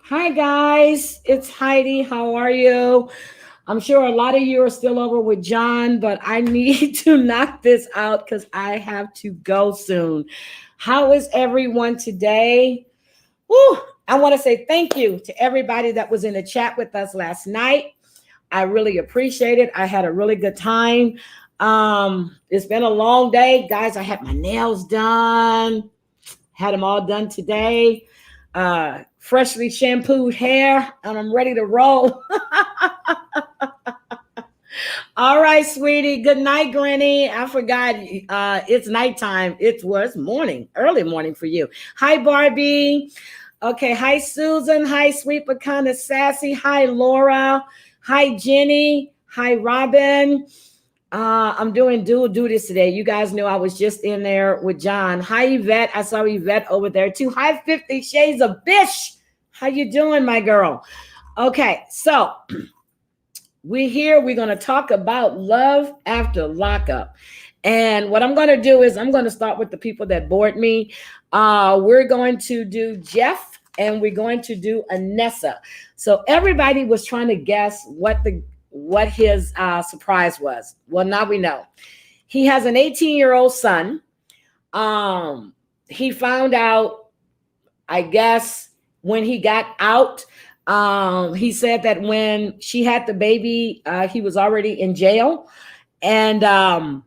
Hi, guys. It's Heidi. How are you? I'm sure a lot of you are still over with John, but I need to knock this out because I have to go soon. How is everyone today? Whew, I want to say thank you to everybody that was in the chat with us last night. I really appreciate it. I had a really good time. It's been a long day, guys. I had my nails done, had them all done today. Freshly shampooed hair, and I'm ready to roll. All right, sweetie. Good night, Granny. I forgot. It's nighttime. It's morning, early morning for you. Hi, Barbie. Okay. Hi, Susan. Hi, sweet but kind of sassy. Hi, Laura. Hi, Jenny. Hi, Robin. I'm doing dual duties today. You guys know I was just in there with John. Hi, Yvette. I saw Yvette over there too. Hi, 50 Shades of Bish. How you doing, my girl? Okay, so we're here. We're going to talk about love after lockup. And what I'm going to do is I'm going to start with the people that bored me. We're going to do Jeff and we're going to do Anissa. So everybody was trying to guess what his surprise was. Well, now we know. He has an 18-year-old son. He found out, I guess, when he got out. He said that when she had the baby, he was already in jail. And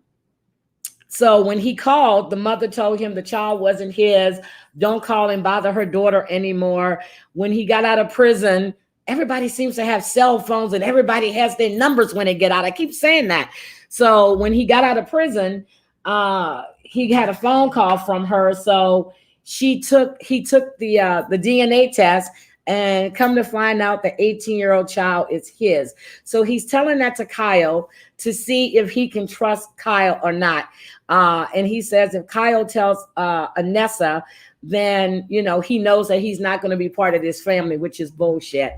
so when he called, the mother told him the child wasn't his. Don't call and bother her daughter anymore. When he got out of prison, everybody seems to have cell phones and everybody has their numbers when they get out. I keep saying that. So when he got out of prison, he had a phone call from her. So he took the DNA test, and come to find out the 18-year-old child is his. So he's telling that to Kyle to see if he can trust Kyle or not. And he says if Kyle tells Anissa, then, he knows that he's not going to be part of this family, which is bullshit.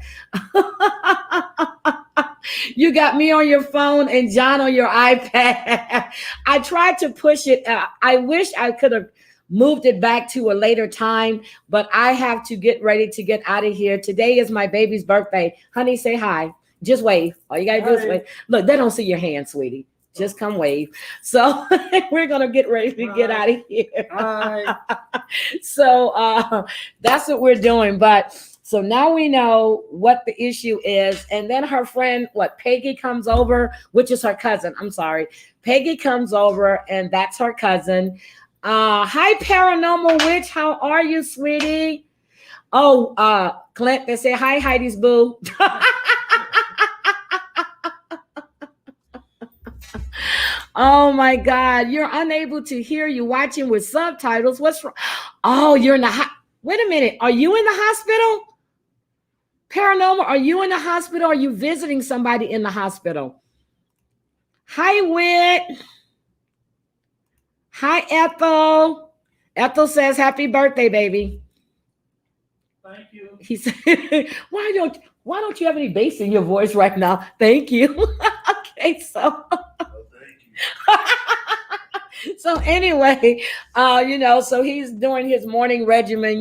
You got me on your phone and John on your iPad. I tried to push it. I wish I could have moved it back to a later time, but I have to get ready to get out of here. Today is my baby's birthday. Honey, say hi. Just wave. All you got to do is wave. Look, they don't see your hand, sweetie. Just come wave. So we're going to get ready to get out of here. So that's what we're doing. But so now we know what the issue is. And then her friend, Peggy comes over, which is her cousin. I'm sorry. Peggy comes over and that's her cousin. Hi, Paranormal Witch. How are you, sweetie? Oh, Clint, they say hi, Heidi's boo. Oh my God, you're unable to hear you watching with subtitles. What's wrong? Oh, you're in the wait a minute. Are you in the hospital? Paranormal, are you in the hospital? Or are you visiting somebody in the hospital? Hi, Whit. Hi, Ethel. Ethel says, happy birthday, baby. Thank you. He said, why don't you have any bass in your voice right now? Thank you. Okay, so so anyway, so he's doing his morning regimen,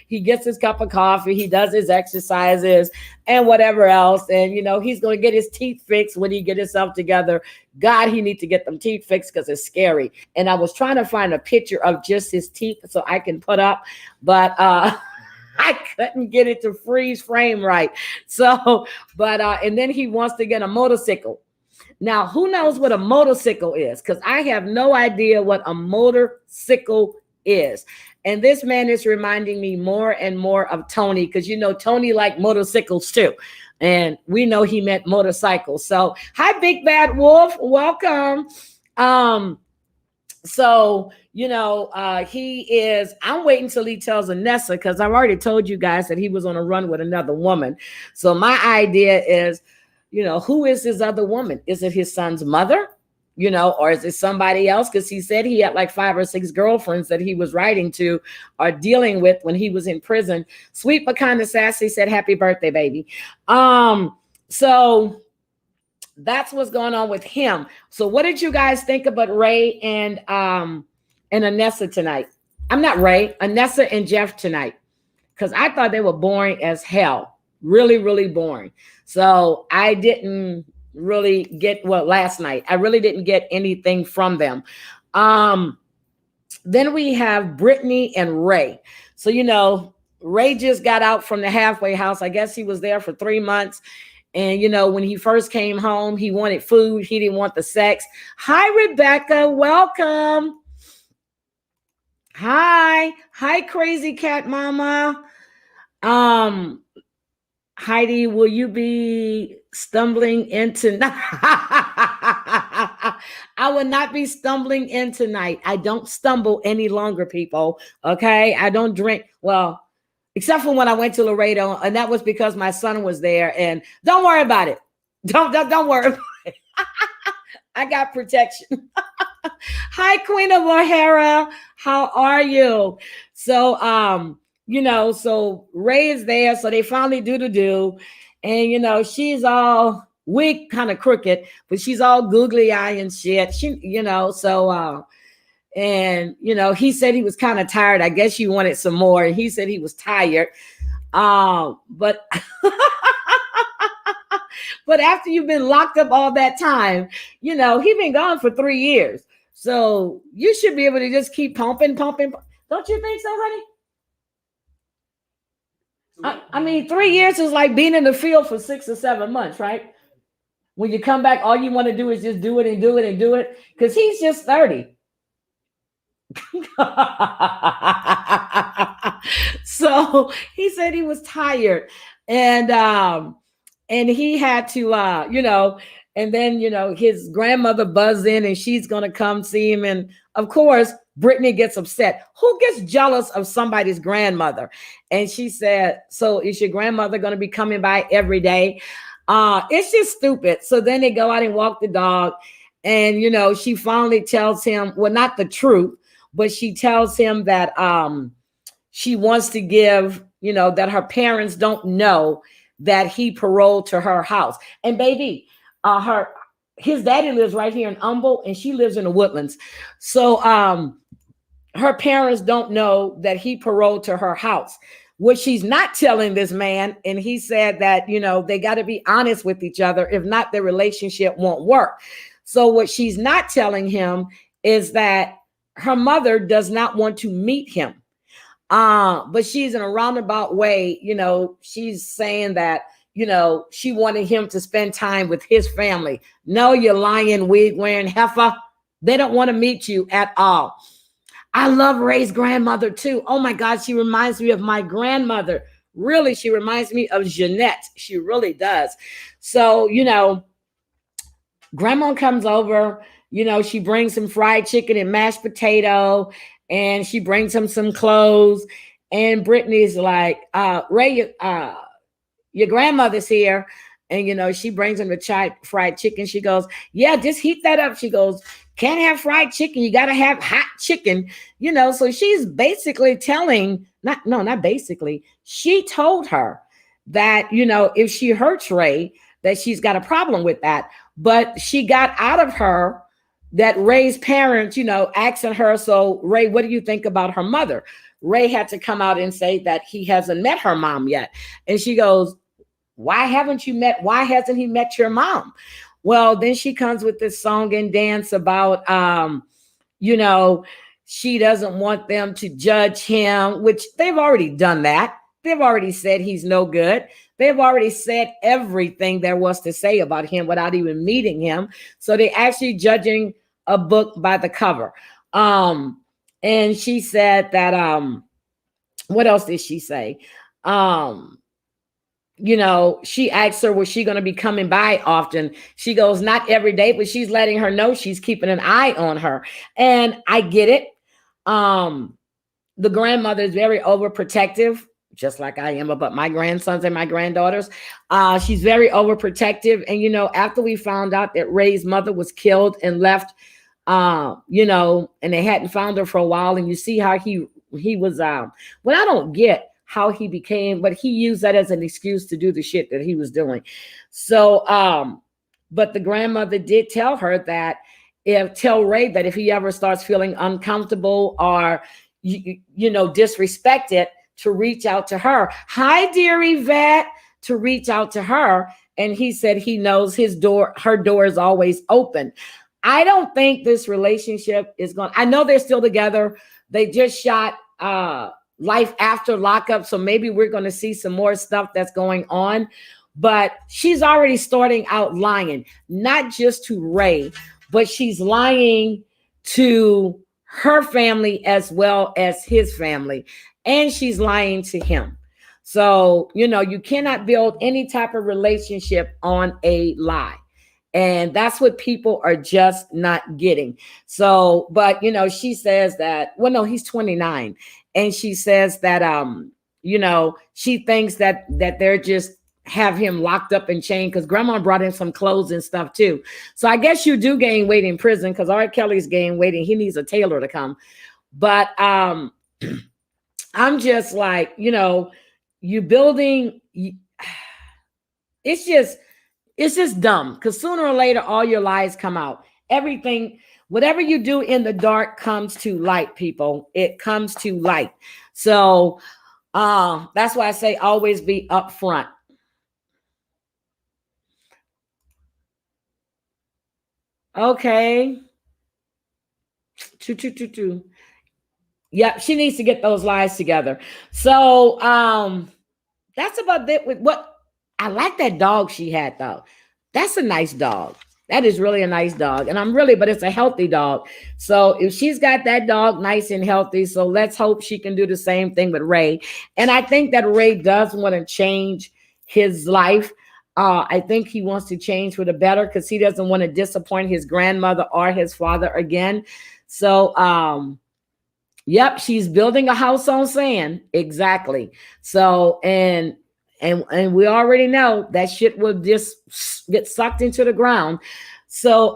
he gets his cup of coffee, he does his exercises and whatever else. And, he's going to get his teeth fixed when he get himself together. God, he needs to get them teeth fixed because it's scary. And I was trying to find a picture of just his teeth so I can put up, but, I couldn't get it to freeze frame right. So, but, and then he wants to get a motorcycle. Now, who knows what a motorcycle is? Because I have no idea what a motorcycle is. And this man is reminding me more and more of Tony, because Tony liked motorcycles too. And we know he meant motorcycles. So hi, Big Bad Wolf. Welcome. So, he is, I'm waiting till he tells Anissa, because I've already told you guys that he was on a run with another woman. So my idea is, who is his other woman? Is it his son's mother? Or is it somebody else? Because he said he had like 5 or 6 girlfriends that he was writing to or dealing with when he was in prison. Sweet but kind of sassy said, happy birthday, baby. So that's what's going on with him. So what did you guys think about Ray and Anissa tonight? I'm not Ray, Anissa and Jeff tonight. because I thought they were boring as hell. Really, really boring. So I didn't really get, well, last night, I really didn't get anything from them. Then we have Brittany and Ray. So, Ray just got out from the halfway house. I guess he was there for 3 months. And, when he first came home, he wanted food. He didn't want the sex. Hi, Rebecca. Welcome. Hi. Hi, crazy cat mama. Heidi, will you be stumbling in tonight? I will not be stumbling in tonight. I don't stumble any longer, people. Okay. I don't drink. Well, except for when I went to Laredo, and that was because my son was there. And don't worry about it. Don't worry about it. I got protection. Hi, Queen of O'Hara. How are you? So, so Ray is there. So they finally do. And, she's all weak, kind of crooked, but she's all googly eye and shit. He said he was kind of tired. I guess she wanted some more. And he said he was tired. But but after you've been locked up all that time, he's been gone for 3 years. So you should be able to just keep pumping. Don't you think so, honey? I mean, 3 years is like being in the field for 6 or 7 months, right? When you come back, all you want to do is just do it and do it and do it. Because he's just 30. So he said he was tired. And he had to, and then, his grandmother buzzed in and she's going to come see him. And of course, Brittany gets upset. Who gets jealous of somebody's grandmother? And she said, so is your grandmother going to be coming by every day? It's just stupid. So then they go out and walk the dog. And, she finally tells him, well, not the truth, but she tells him that she wants to give, that her parents don't know that he paroled to her house. And baby, his daddy lives right here in Humble and she lives in the Woodlands. So her parents don't know that he paroled to her house. What she's not telling this man, and he said that, they got to be honest with each other. If not, their relationship won't work. So what she's not telling him is that her mother does not want to meet him. But she's in a roundabout way, she's saying that, she wanted him to spend time with his family. No, you lying, wig wearing heifer. They don't want to meet you at all. I love Ray's grandmother too. Oh my God, she reminds me of my grandmother. Really, she reminds me of Jeanette. She really does. So, grandma comes over, she brings some fried chicken and mashed potato, and she brings him some clothes. And Brittany's like, Ray, your grandmother's here. And, she brings him the fried chicken. She goes, yeah, just heat that up. She goes, can't have fried chicken. You got to have hot chicken, So she's basically telling, not basically. She told her that, if she hurts Ray, that she's got a problem with that. But she got out of her that Ray's parents, asking her, so Ray, what do you think about her mother? Ray had to come out and say that he hasn't met her mom yet. And she goes, why hasn't he met your mom? Well, then she comes with this song and dance about, she doesn't want them to judge him, which they've already done that. They've already said he's no good. They've already said everything there was to say about him without even meeting him. So they're actually judging a book by the cover. And she said that, what else did she say? She asked her, was she going to be coming by often? She goes, not every day, but she's letting her know she's keeping an eye on her. And I get it. The grandmother is very overprotective, just like I am about my grandsons and my granddaughters. She's very overprotective. And, after we found out that Ray's mother was killed and left, and they hadn't found her for a while, and you see how he was, I don't get how he became, but he used that as an excuse to do the shit that he was doing. So, but the grandmother did tell her that tell Ray that if he ever starts feeling uncomfortable or, disrespected, to reach out to her. Hi, dear Yvette, to reach out to her. And he said he knows her door is always open. I don't think this relationship is going. I know they're still together. They just shot Life After Lockup, so maybe we're going to see some more stuff that's going on. But she's already starting out lying, not just to Ray, but she's lying to her family as well as his family, and she's lying to him. So, you cannot build any type of relationship on a lie. And that's what people are just not getting. So, but she says that, well, no, he's 29. And she says that she thinks that they're just have him locked up and chained because grandma brought in some clothes and stuff too. So I guess you do gain weight in prison because R. Kelly's gained weight and he needs a tailor to come. But I'm just like, you building, it's just dumb because sooner or later, all your lies come out. Everything, whatever you do in the dark comes to light, people. It comes to light. So that's why I say always be upfront. Okay. Yeah, she needs to get those lies together. So that's about it with what I like. That dog she had though. That's a nice dog. That is really a nice dog. And but it's a healthy dog. So if she's got that dog nice and healthy, so let's hope she can do the same thing with Ray. And I think that Ray does want to change his life. I think he wants to change for the better because he doesn't want to disappoint his grandmother or his father again. So, yep, she's building a house on sand. Exactly. So, and we already know that shit will just get sucked into the ground. So,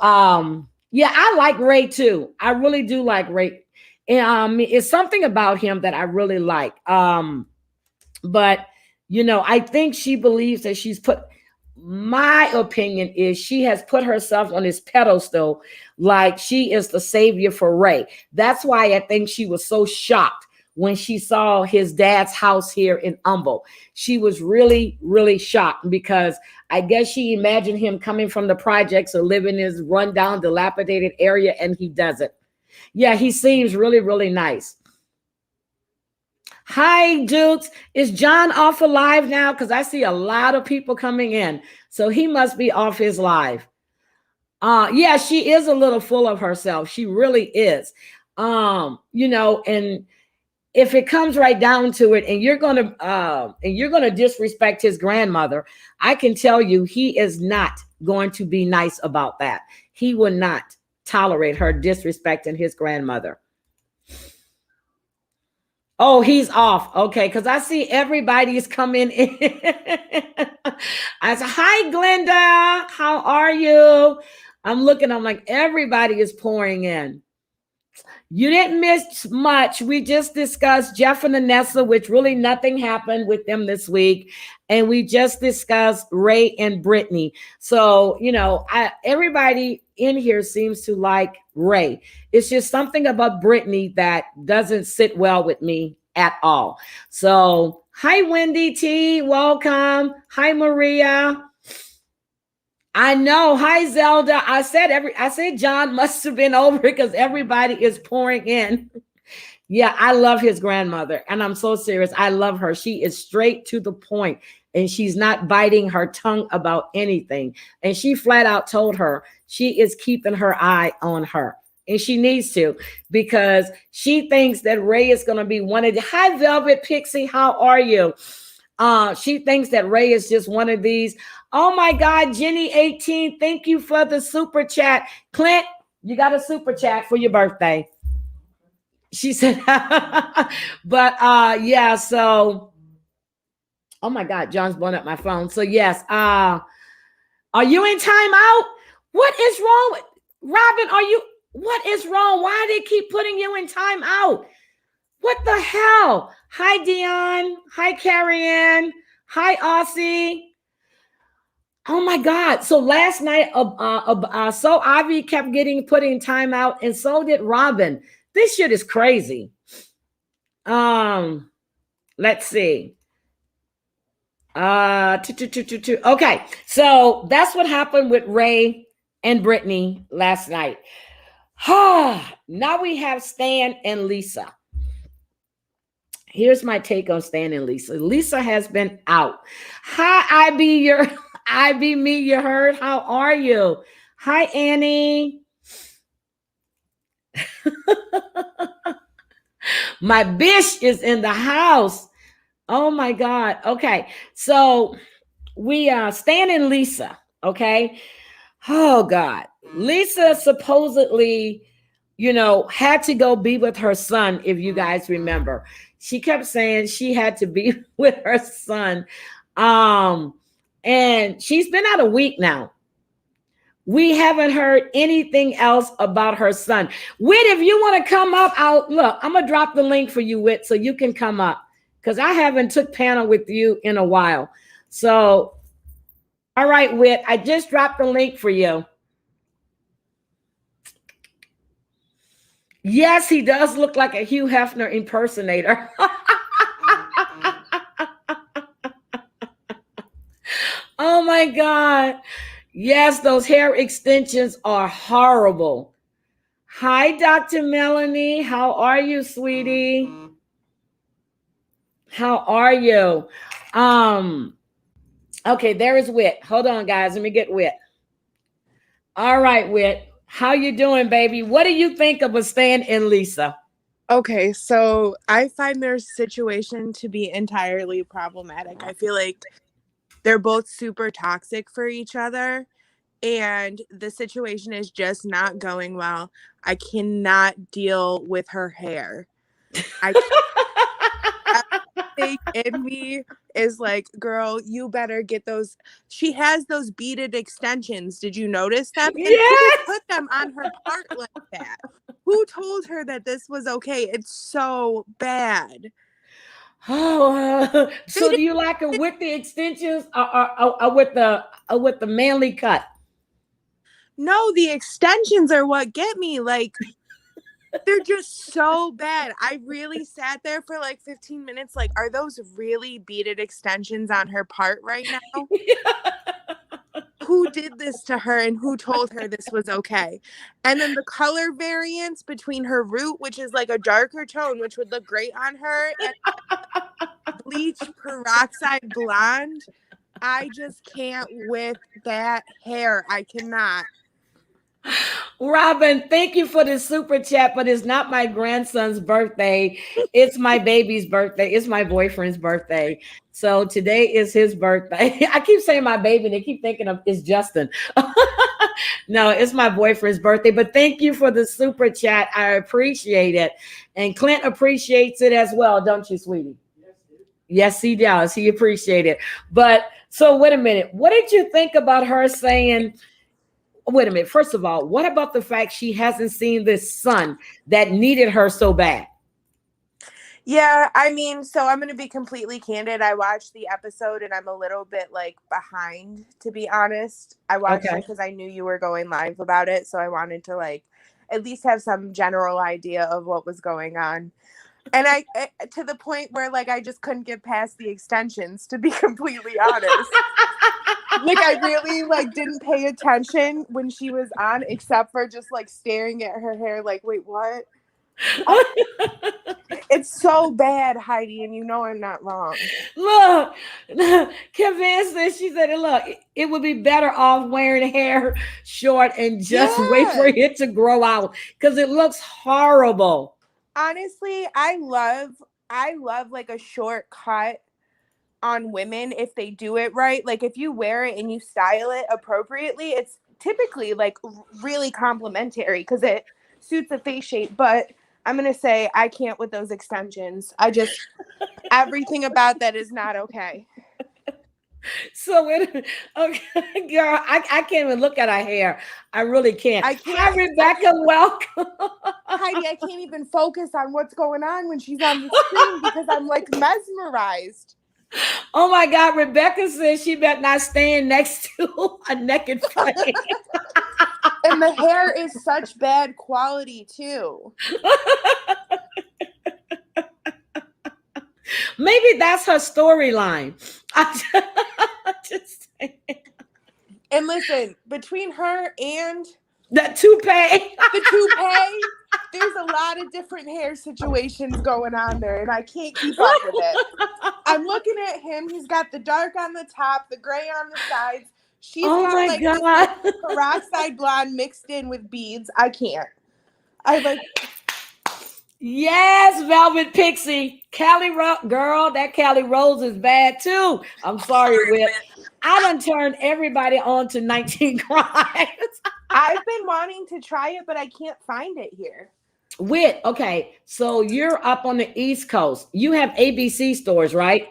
yeah, I like Ray too. I really do like Ray. And it's something about him that I really like. But I think she believes that my opinion is she has put herself on this pedestal like she is the savior for Ray. That's why I think she was so shocked when she saw his dad's house here in Humble. She was really, really shocked because I guess she imagined him coming from the projects or living in his rundown, dilapidated area, and he doesn't. Yeah, he seems really, really nice. Hi, Dukes. Is John off a live now? Because I see a lot of people coming in. So he must be off his live. Yeah, she is a little full of herself. She really is. And if it comes right down to it, and you're gonna disrespect his grandmother, I can tell you he is not going to be nice about that. He will not tolerate her disrespecting his grandmother. Oh, he's off. Okay, because I see everybody's coming in. I said, hi, Glenda. How are you? I'm like, everybody is pouring in. You didn't miss much. We just discussed Jeff and Anissa, which really nothing happened with them this week. And we just discussed Ray and Brittany. So, everybody in here seems to like Ray. It's just something about Brittany that doesn't sit well with me at all. So, hi, Wendy T. Welcome. Hi, Maria. I know. Hi, Zelda. I said John must have been over because everybody is pouring in. Yeah, I love his grandmother, and I'm so serious. I love her. She is straight to the point, and she's not biting her tongue about anything. And she flat out told her she is keeping her eye on her, and she needs to because she thinks that Ray is going to be one of the. Hi, Velvet Pixie. How are you? She thinks that Ray is just one of these. Oh my God, Jenny 18, thank you for the super chat. Clint, you got a super chat for your birthday. She said, but yeah, so oh my God, John's blowing up my phone. So yes, are you in timeout? What is wrong with Robin? What is wrong? Why do they keep putting you in timeout? What the hell? Hi, Dion. Hi, Carrie Ann. Hi, Aussie. Oh my God. So last night, so Avi kept getting put in timeout, and so did Robin. This shit is crazy. Let let's see. Okay, so that's what happened with Ray and Brittany last night. Now we have Stan and Lisa. Here's my take on Stan and Lisa. Lisa has been out. Hi, IB me, you heard. How are you? Hi, Annie. My bish is in the house. Oh my God. Okay. So we Stan and Lisa. Okay. Oh God. Lisa supposedly, had to go be with her son, if you guys remember. She kept saying she had to be with her son. And she's been out a week now. We haven't heard anything else about her son. Whit, if you want to come up, I'm gonna drop the link for you, Whit, so you can come up. Because I haven't took panel with you in a while. So, all right, Whit, I just dropped the link for you. Yes, he does look like a Hugh Hefner impersonator. Oh my God. Yes, those hair extensions are horrible. Hi, Dr. Melanie. How are you, sweetie? How are you? Okay, there is Whit. Hold on, guys. Let me get Whit. All right, Whit. How you doing, baby? What do you think of a Stan and Lisa? Okay, so I find their situation to be entirely problematic. I feel like they're both super toxic for each other, and the situation is just not going well. I cannot deal with her hair. Everything in me is like, girl, you better get those. She has those beaded extensions. Did you notice them? Yes. And who put them on her part like that? Who told her that this was okay? It's so bad. Oh, so do you like it with the extensions or with the manly cut? No, the extensions are what get me. Like, they're just so bad. I really sat there for like 15 minutes. Like, are those really beaded extensions on her part right now? Who did this to her and who told her this was okay? And then the color variance between her root, which is like a darker tone, which would look great on her, and bleached peroxide blonde. I just can't with that hair. I cannot. Robin, thank you for the super chat, but it's not my grandson's birthday. It's my baby's birthday. It's my boyfriend's birthday. So today is his birthday. I keep saying my baby, and they keep thinking of it's Justin. No, it's my boyfriend's birthday. But thank you for the super chat. I appreciate it. And Clint appreciates it as well, don't you, sweetie? Yes, he does. He appreciates it. But so wait a minute. What did you think about her saying? Wait a minute. First of all, what about the fact she hasn't seen this son that needed her so bad? Yeah, I mean, so I'm going to be completely candid. I watched the episode and I'm a little bit like behind, to be honest. I watched it because I knew you were going live about it. So I wanted to like at least have some general idea of what was going on. And I to the point where like I just couldn't get past the extensions, to be completely honest. Like I really like didn't pay attention when she was on, except for just like staring at her hair like, wait, what? It's so bad, Heidi, and you know I'm not wrong. Look, Kim Van said, she said, look, it would be better off wearing hair short and just wait for it to grow out because it looks horrible. Honestly, I love like a short cut on women if they do it right. Like if you wear it and you style it appropriately, it's typically like really complimentary because it suits the face shape. But I'm gonna say I can't with those extensions. Everything about that is not okay. So okay, girl, I can't even look at her hair. I really can't. Hi, Rebecca, welcome. Heidi, I can't even focus on what's going on when she's on the screen because I'm like mesmerized. Oh my God, Rebecca says she better not stand next to a naked frame. And the hair is such bad quality too. Maybe that's her storyline. I just And listen, between her and that toupee. the toupee, there's a lot of different hair situations going on there, and I can't keep up with it. I'm looking at him. He's got the dark on the top, the gray on the sides. She's Oh got my like God. this peroxide blonde mixed in with beads. I can't. I like. Yes, Velvet Pixie. Girl, that Cali Rose is bad too. I'm sorry, Whip. I done turned everybody on to 19 Crimes. I've been wanting to try it, but I can't find it here. Whit, okay, so you're up on the East Coast. You have ABC stores, right?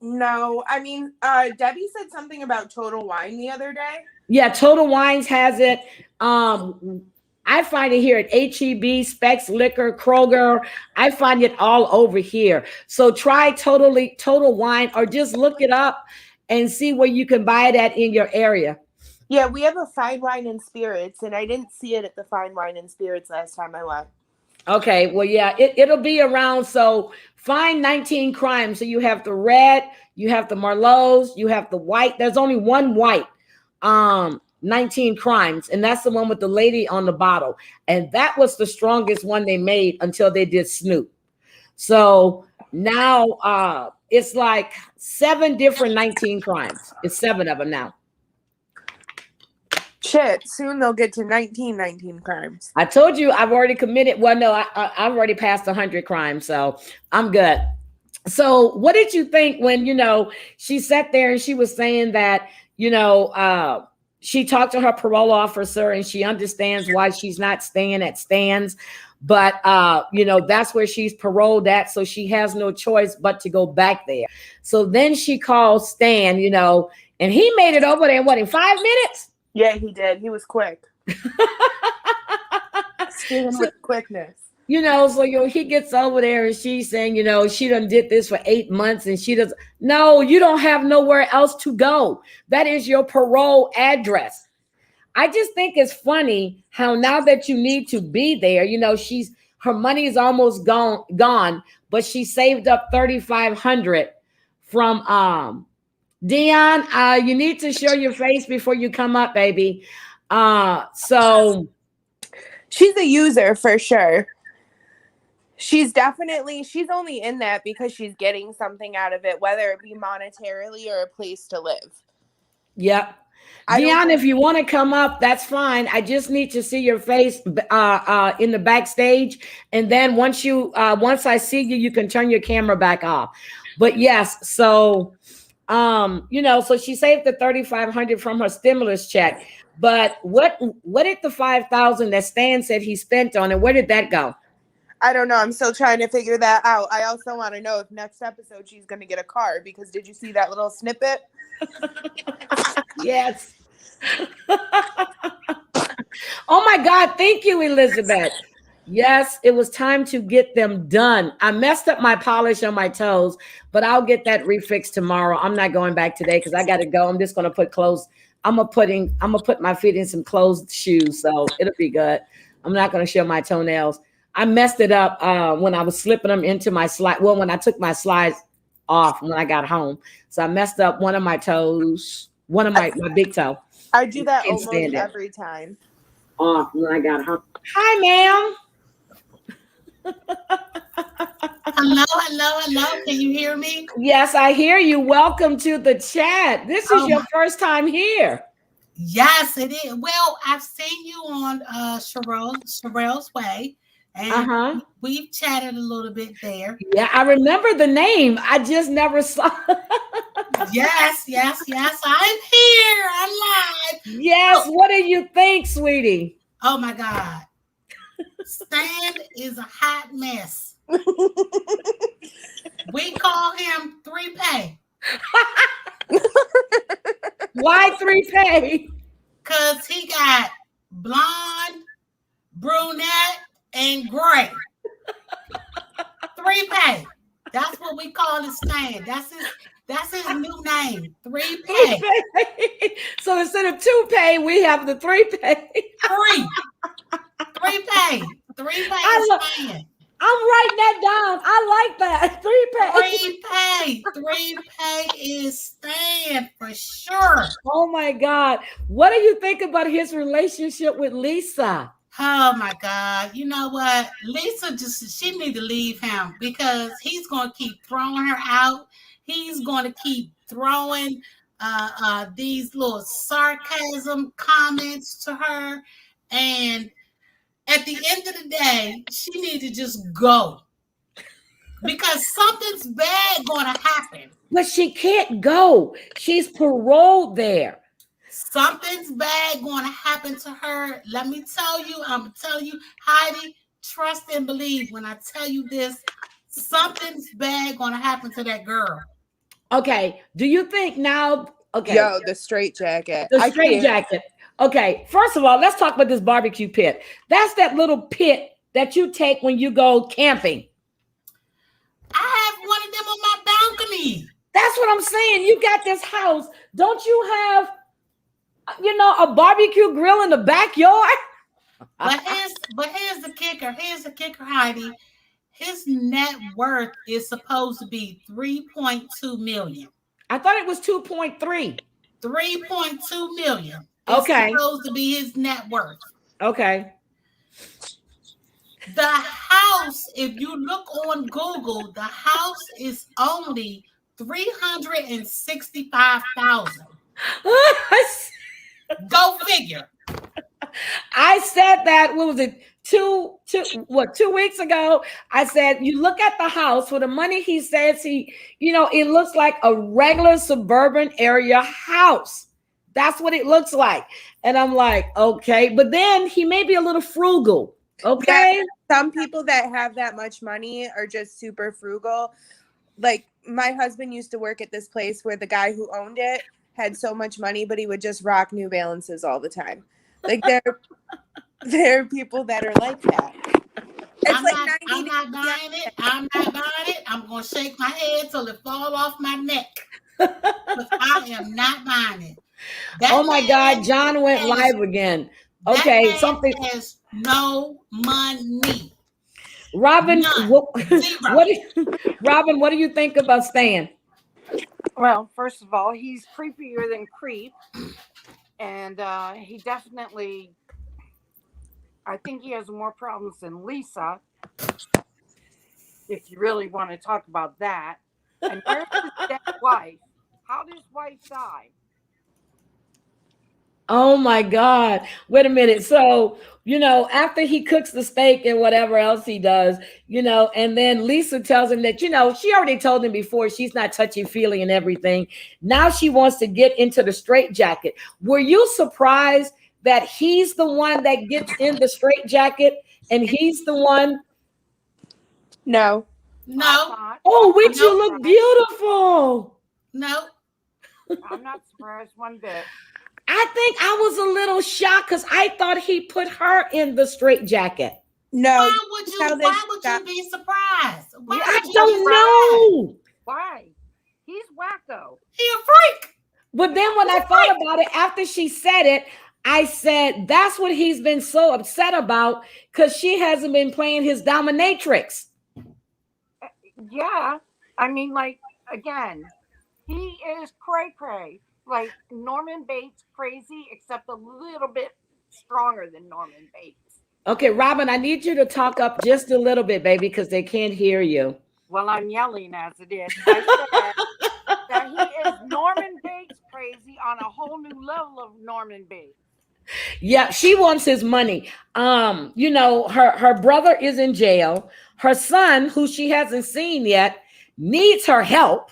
No, I mean, Debbie said something about Total Wine the other day. Yeah, Total Wines has it. I find it here at HEB, Specs Liquor, Kroger. I find it all over here. So try Total Wine, or just look it up and see where you can buy it at in your area. Yeah, we have a Fine Wine and Spirits, and I didn't see it at the Fine Wine and Spirits last time I went. Okay, well, yeah, it'll be around. So find 19 Crimes. So you have the red, you have the Merlots, you have the white. There's only one white, 19 Crimes, and that's the one with the lady on the bottle. And that was the strongest one they made until they did Snoop. So now it's like 7 different 19 Crimes. It's 7 of them now. Shit, soon they'll get to 19 crimes. I told you I've already committed. Well, no, I've already passed 100 crimes, so I'm good. So what did you think when, she sat there and she was saying that, she talked to her parole officer and she understands why she's not staying at Stan's, but, that's where she's paroled at. So she has no choice but to go back there. So then she called Stan, and he made it over there, in 5 minutes? Yeah, he did. He was quick. Stealing with quickness. So he gets over there and she's saying, she done did this for 8 months and she does. No, you don't have nowhere else to go. That is your parole address. I just think it's funny how now that you need to be there, her money is almost gone, but she saved up $3,500 from Dion, you need to show your face before you come up, baby. So she's a user for sure. She's only in that because she's getting something out of it, whether it be monetarily or a place to live. Yep. Dion, if you want to come up, that's fine. I just need to see your face in the backstage. And then once I see you, you can turn your camera back off. But yes, so so she saved the $3,500 from her stimulus check. But what did the $5,000 that Stan said he spent on it? Where did that go? I don't know. I'm still trying to figure that out. I also want to know if next episode she's going to get a car, because did you see that little snippet? Yes. Oh my God. Thank you, Elizabeth. Yes, it was time to get them done. I messed up my polish on my toes, but I'll get that refixed tomorrow. I'm not going back today because I got to go. I'm just going to put clothes. I'm gonna put my feet in some closed shoes, so it'll be good. I'm not going to show my toenails. I messed it up when I was slipping them into my slide. Well, when I took my slides off when I got home, so I messed up one of my toes, one of my big toe. I do that almost every time. Off when I got home. Hi, ma'am. Hello. Can you hear me? Yes, I hear you. Welcome to the chat. This is your first time here. Yes, it is. Well, I've seen you on Sherelle's Way, and we've chatted a little bit there. Yeah, I remember the name. I just never saw. Yes. I'm here. I'm live. Yes. What do you think, sweetie? Oh my God. Stan is a hot mess. We call him 3Pay. Why 3Pay? Because he got blonde, brunette, and gray. 3Pay. That's what we call his Stan. That's his new name. 3Pay. So instead of 2Pay, we have the 3Pay. 3Pay. 3Pay. I'm writing that down. I like that. Three pay is staying for sure. Oh my God. What do you think about his relationship with Lisa? Oh my God. You know what? Lisa she need to leave him because he's gonna keep throwing her out. He's gonna keep throwing these little sarcasm comments to her. And at the end of the day, she need to just go. Because something's bad gonna happen. But she can't go. She's paroled there. Something's bad going to happen to her. Let me tell you, I'm telling you, Heidi, trust and believe when I tell you this, something's bad going to happen to that girl. Okay. Do you think now? Okay. Yo, the straight jacket. The straight jacket. Okay. First of all, let's talk about this barbecue pit. That's that little pit that you take when you go camping. I have one of them on my balcony. That's what I'm saying. You got this house. Don't you have, a barbecue grill in the backyard? But here's the kicker. Here's the kicker, Heidi. His net worth is supposed to be $3.2 million. I thought it was 2.3. $3.2 million. Okay. It's supposed to be his net worth. Okay. The house, if you look on Google, the house is only $365,000. Go figure. I said that, what was it, 2 weeks ago? I said, you look at the house for the money he says it looks like a regular suburban area house. That's what it looks like. And I'm like, okay, but then he may be a little frugal. Okay. Yeah, some people that have that much money are just super frugal. Like my husband used to work at this place where the guy who owned it had so much money, but he would just rock New Balances all the time. Like there are people that are like that. I'm not buying it. I'm not buying it. I'm going to shake my head till it fall off my neck. I am not buying it. Oh my God, John went live again. Okay, something has no money. Robin, Robin, what do you think about staying? Well, first of all, he's creepier than creep. And he definitely, I think he has more problems than Lisa, if you really want to talk about that. And where's his dead wife? How did his wife die? Oh my God. Wait a minute. So, after he cooks the steak and whatever else he does, and then Lisa tells him that, she already told him before she's not touchy-feely and everything. Now she wants to get into the straitjacket. Were you surprised that he's the one that gets in the straitjacket and he's the one? No. Oh, wait, you look beautiful. No. I'm not surprised one bit. I think I was a little shocked because I thought he put her in the straitjacket. No. Why would you be surprised? I don't know. Why? He's wacko. He a freak. But then when I thought about it, after she said it, I said, that's what he's been so upset about because she hasn't been playing his dominatrix. Yeah. I mean, again, he is cray-cray. Like Norman Bates crazy, except a little bit stronger than Norman Bates. Okay, Robin, I need you to talk up just a little bit, baby, because they can't hear you. Well, I'm yelling as it is. I said that he is Norman Bates crazy on a whole new level of Norman Bates. Yeah, she wants his money. Her brother is in jail. Her son, who she hasn't seen yet, needs her help.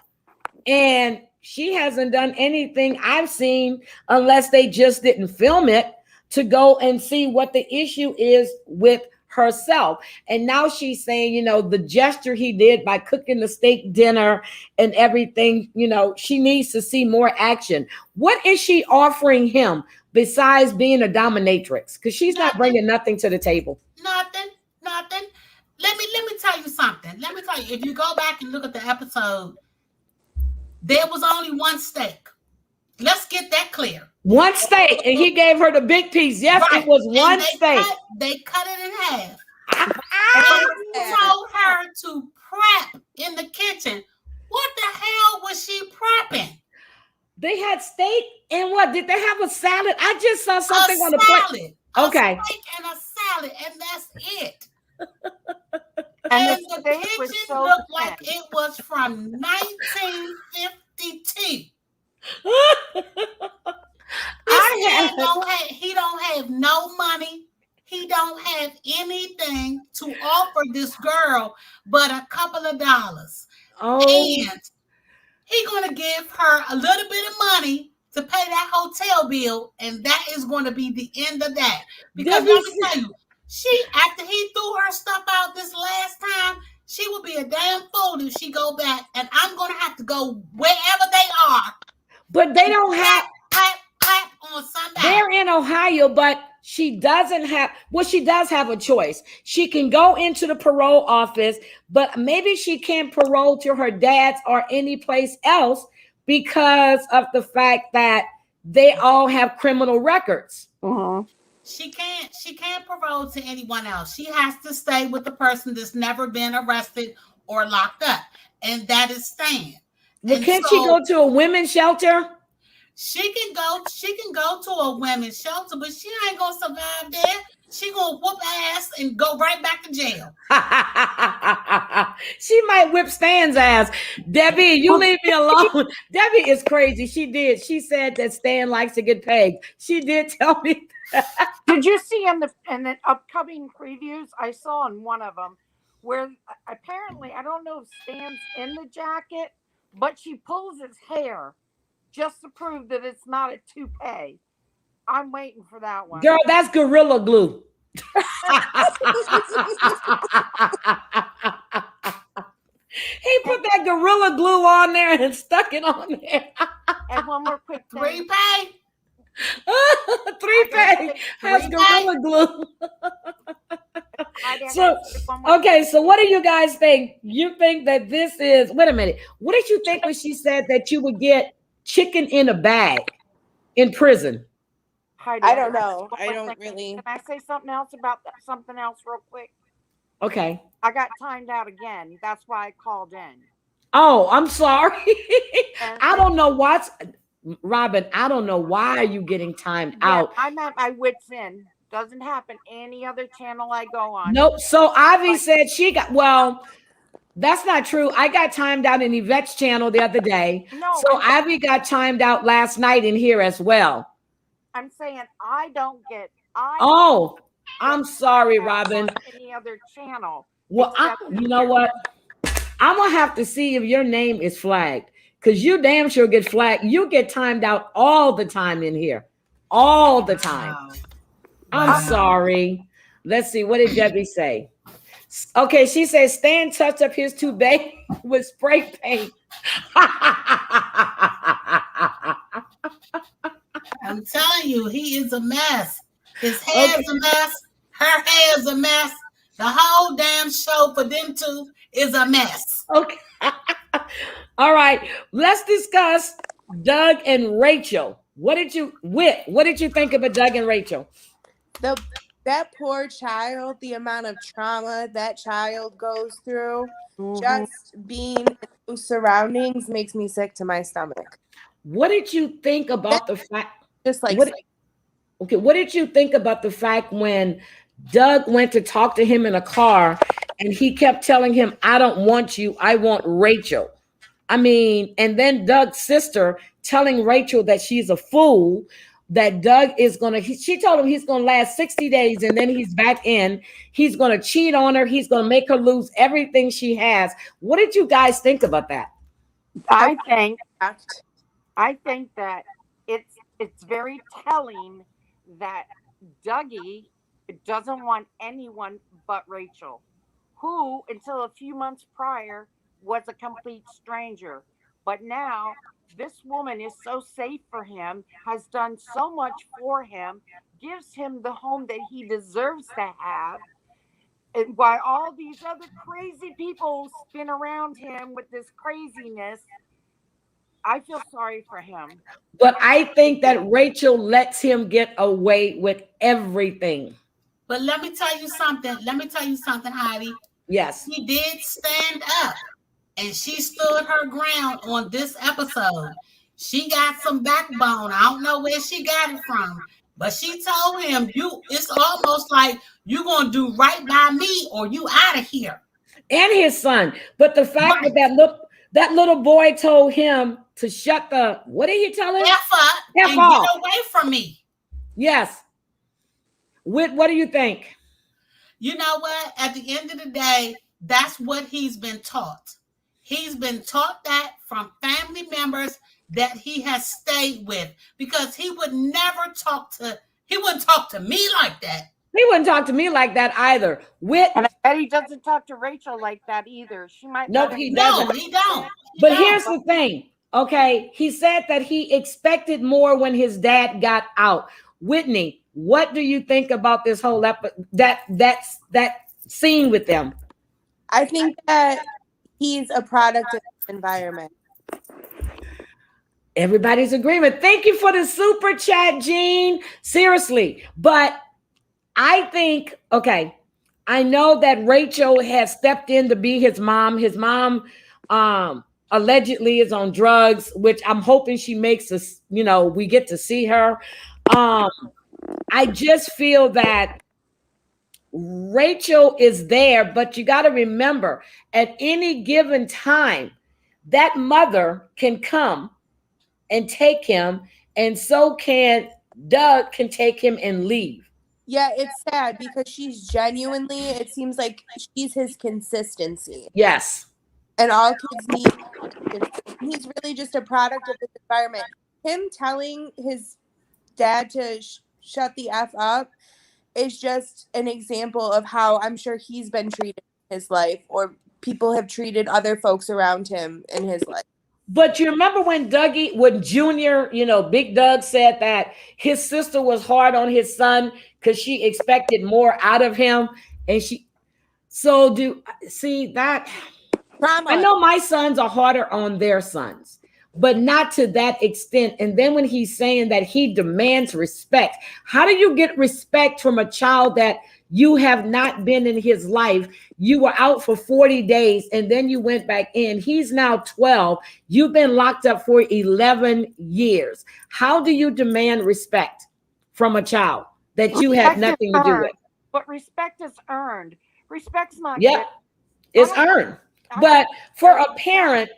And she hasn't done anything I've seen unless they just didn't film it to go and see what the issue is with herself. And now she's saying, the gesture he did by cooking the steak dinner and everything, she needs to see more action. What is she offering him besides being a dominatrix? Because she's not bringing nothing to the table. Nothing. Let me tell you something. If you go back and look at the episode, there was only one steak. Let's get that clear. One steak, and he gave her the big piece. Yes, right. It was one steak. They cut it in half. And he told her to prep in the kitchen. What the hell was she prepping? They had steak and what? Did they have a salad? I just saw A something on the plate. salad. Okay. A steak and a salad, and that's it. And the steak was kitchen so looked like thin. it was from 1952. He don't have no money. He don't have anything to offer this girl but a couple of dollars. Oh. And he gonna give her a little bit of money to pay that hotel bill, and that is going to be the end of that. Because let me tell you, after he threw her stuff out this last time, she would be a damn fool if she go back, and I'm gonna have to go wherever they are. But they don't have clap on Sunday. They're in Ohio, but she doesn't have. Well, she does have a choice. She can go into the parole office, but maybe she can't parole to her dad's or any place else because of the fact that they all have criminal records. She can't parole to anyone else. She has to stay with the person that's never been arrested or locked up, and that is Stan. Well, can't she go to a women's shelter? She can go to a women's shelter, but she ain't gonna survive there. She gonna whoop ass and go right back to jail. She might whip Stan's ass. Debbie, you leave me alone. Debbie is crazy. She said that Stan likes to get pegged. She did tell me that. Did you see in the upcoming previews? I saw in one of them where apparently, I don't know if Stan's in the jacket, but she pulls his hair just to prove that it's not a toupee. I'm waiting for that one. Girl, that's Gorilla Glue. He put that Gorilla Glue on there and stuck it on there. And one more quick thing. 3-pay. 3-pay has Gorilla Glue. So what do you guys think? You think that this is, wait a minute. What did you think when she said that you would get chicken in a bag in prison? I don't know. I don't really. Can I say something else about something else real quick? Okay. I got timed out again. That's why I called in. Oh, I'm sorry. I don't know Robin, I don't know why are you getting timed out. I'm at my wit's end. Doesn't happen any other channel I go on. Nope. So Ivy said that's not true. I got timed out in Yvette's channel the other day. No. So Ivy got timed out last night in here as well. I'm saying I don't get. I'm sorry, Robin. Any other channel? Well, you know what? I'm gonna have to see if your name is flagged, because you damn sure get flagged. You get timed out all the time in here, all the time. Wow. I'm sorry. Let's see. What did Debbie say? Okay, she says Stan touched up his toupee with spray paint. I'm telling you, he is a mess. His hair's a mess. Her hair's a mess. The whole damn show for them two is a mess. Okay. All right. Let's discuss Doug and Rachel. What did you think about Doug and Rachel? That poor child, the amount of trauma that child goes through, just being in those surroundings makes me sick to my stomach. What did you think about the fact? What did you think about the fact when Doug went to talk to him in a car and he kept telling him, "I don't want you, I want Rachel"? I mean, and then Doug's sister telling Rachel that she's a fool, that Doug is she told him he's gonna last 60 days and then he's back in. He's gonna cheat on her. He's gonna make her lose everything she has. What did you guys think about that? I think that it's very telling that Dougie doesn't want anyone but Rachel, who until a few months prior was a complete stranger. But now this woman is so safe for him, has done so much for him, gives him the home that he deserves to have. And while all these other crazy people spin around him with this craziness, I feel sorry for him. But I think that Rachel lets him get away with everything. But let me tell you something. Heidi. Yes. He did stand up and she stood her ground on this episode. She got some backbone. I don't know where she got it from, but she told him, it's almost like you're gonna do right by me or you out of here. And his son. But the fact Right. that little boy told him to shut the, what did he tell him? F up F and off. get away from me. Yes. What do you think? You know what? At the end of the day, that's what he's been taught. He's been taught that from family members that he has stayed with, because he wouldn't talk to me like that. He wouldn't talk to me like that either. And he doesn't talk to Rachel like that either. She might. Nope, he doesn't. No, he don't. But here's the thing. Okay, he said that he expected more when his dad got out. Whitney, what do you think about this whole that scene with them? I think that he's a product of his environment. Everybody's agreement. Thank you for the super chat, Jean. Seriously, but I think, okay, I know that Rachel has stepped in to be his mom. His mom allegedly is on drugs, which I'm hoping she makes us, we get to see her. I just feel that Rachel is there, but you got to remember, at any given time, that mother can come and take him, and so can Doug can take him and leave. Yeah, it's sad because she's genuinely, it seems like she's his consistency. Yes. And all kids need, he's really just a product of his environment. Him telling his dad to shut the F up is just an example of how I'm sure he's been treated in his life, or people have treated other folks around him in his life. But you remember when Junior, Big Doug said that his sister was hard on his son because she expected more out of him. And that Trauma. I know my sons are harder on their sons, but not to that extent. And then when he's saying that he demands respect, how do you get respect from a child that you have not been in his life? You were out for 40 days and then you went back in. He's now 12. You've been locked up for 11 years. How do you demand respect from a child that you have nothing to do with? But respect is earned. Respect's not. Yep, it's earned. But for a parent,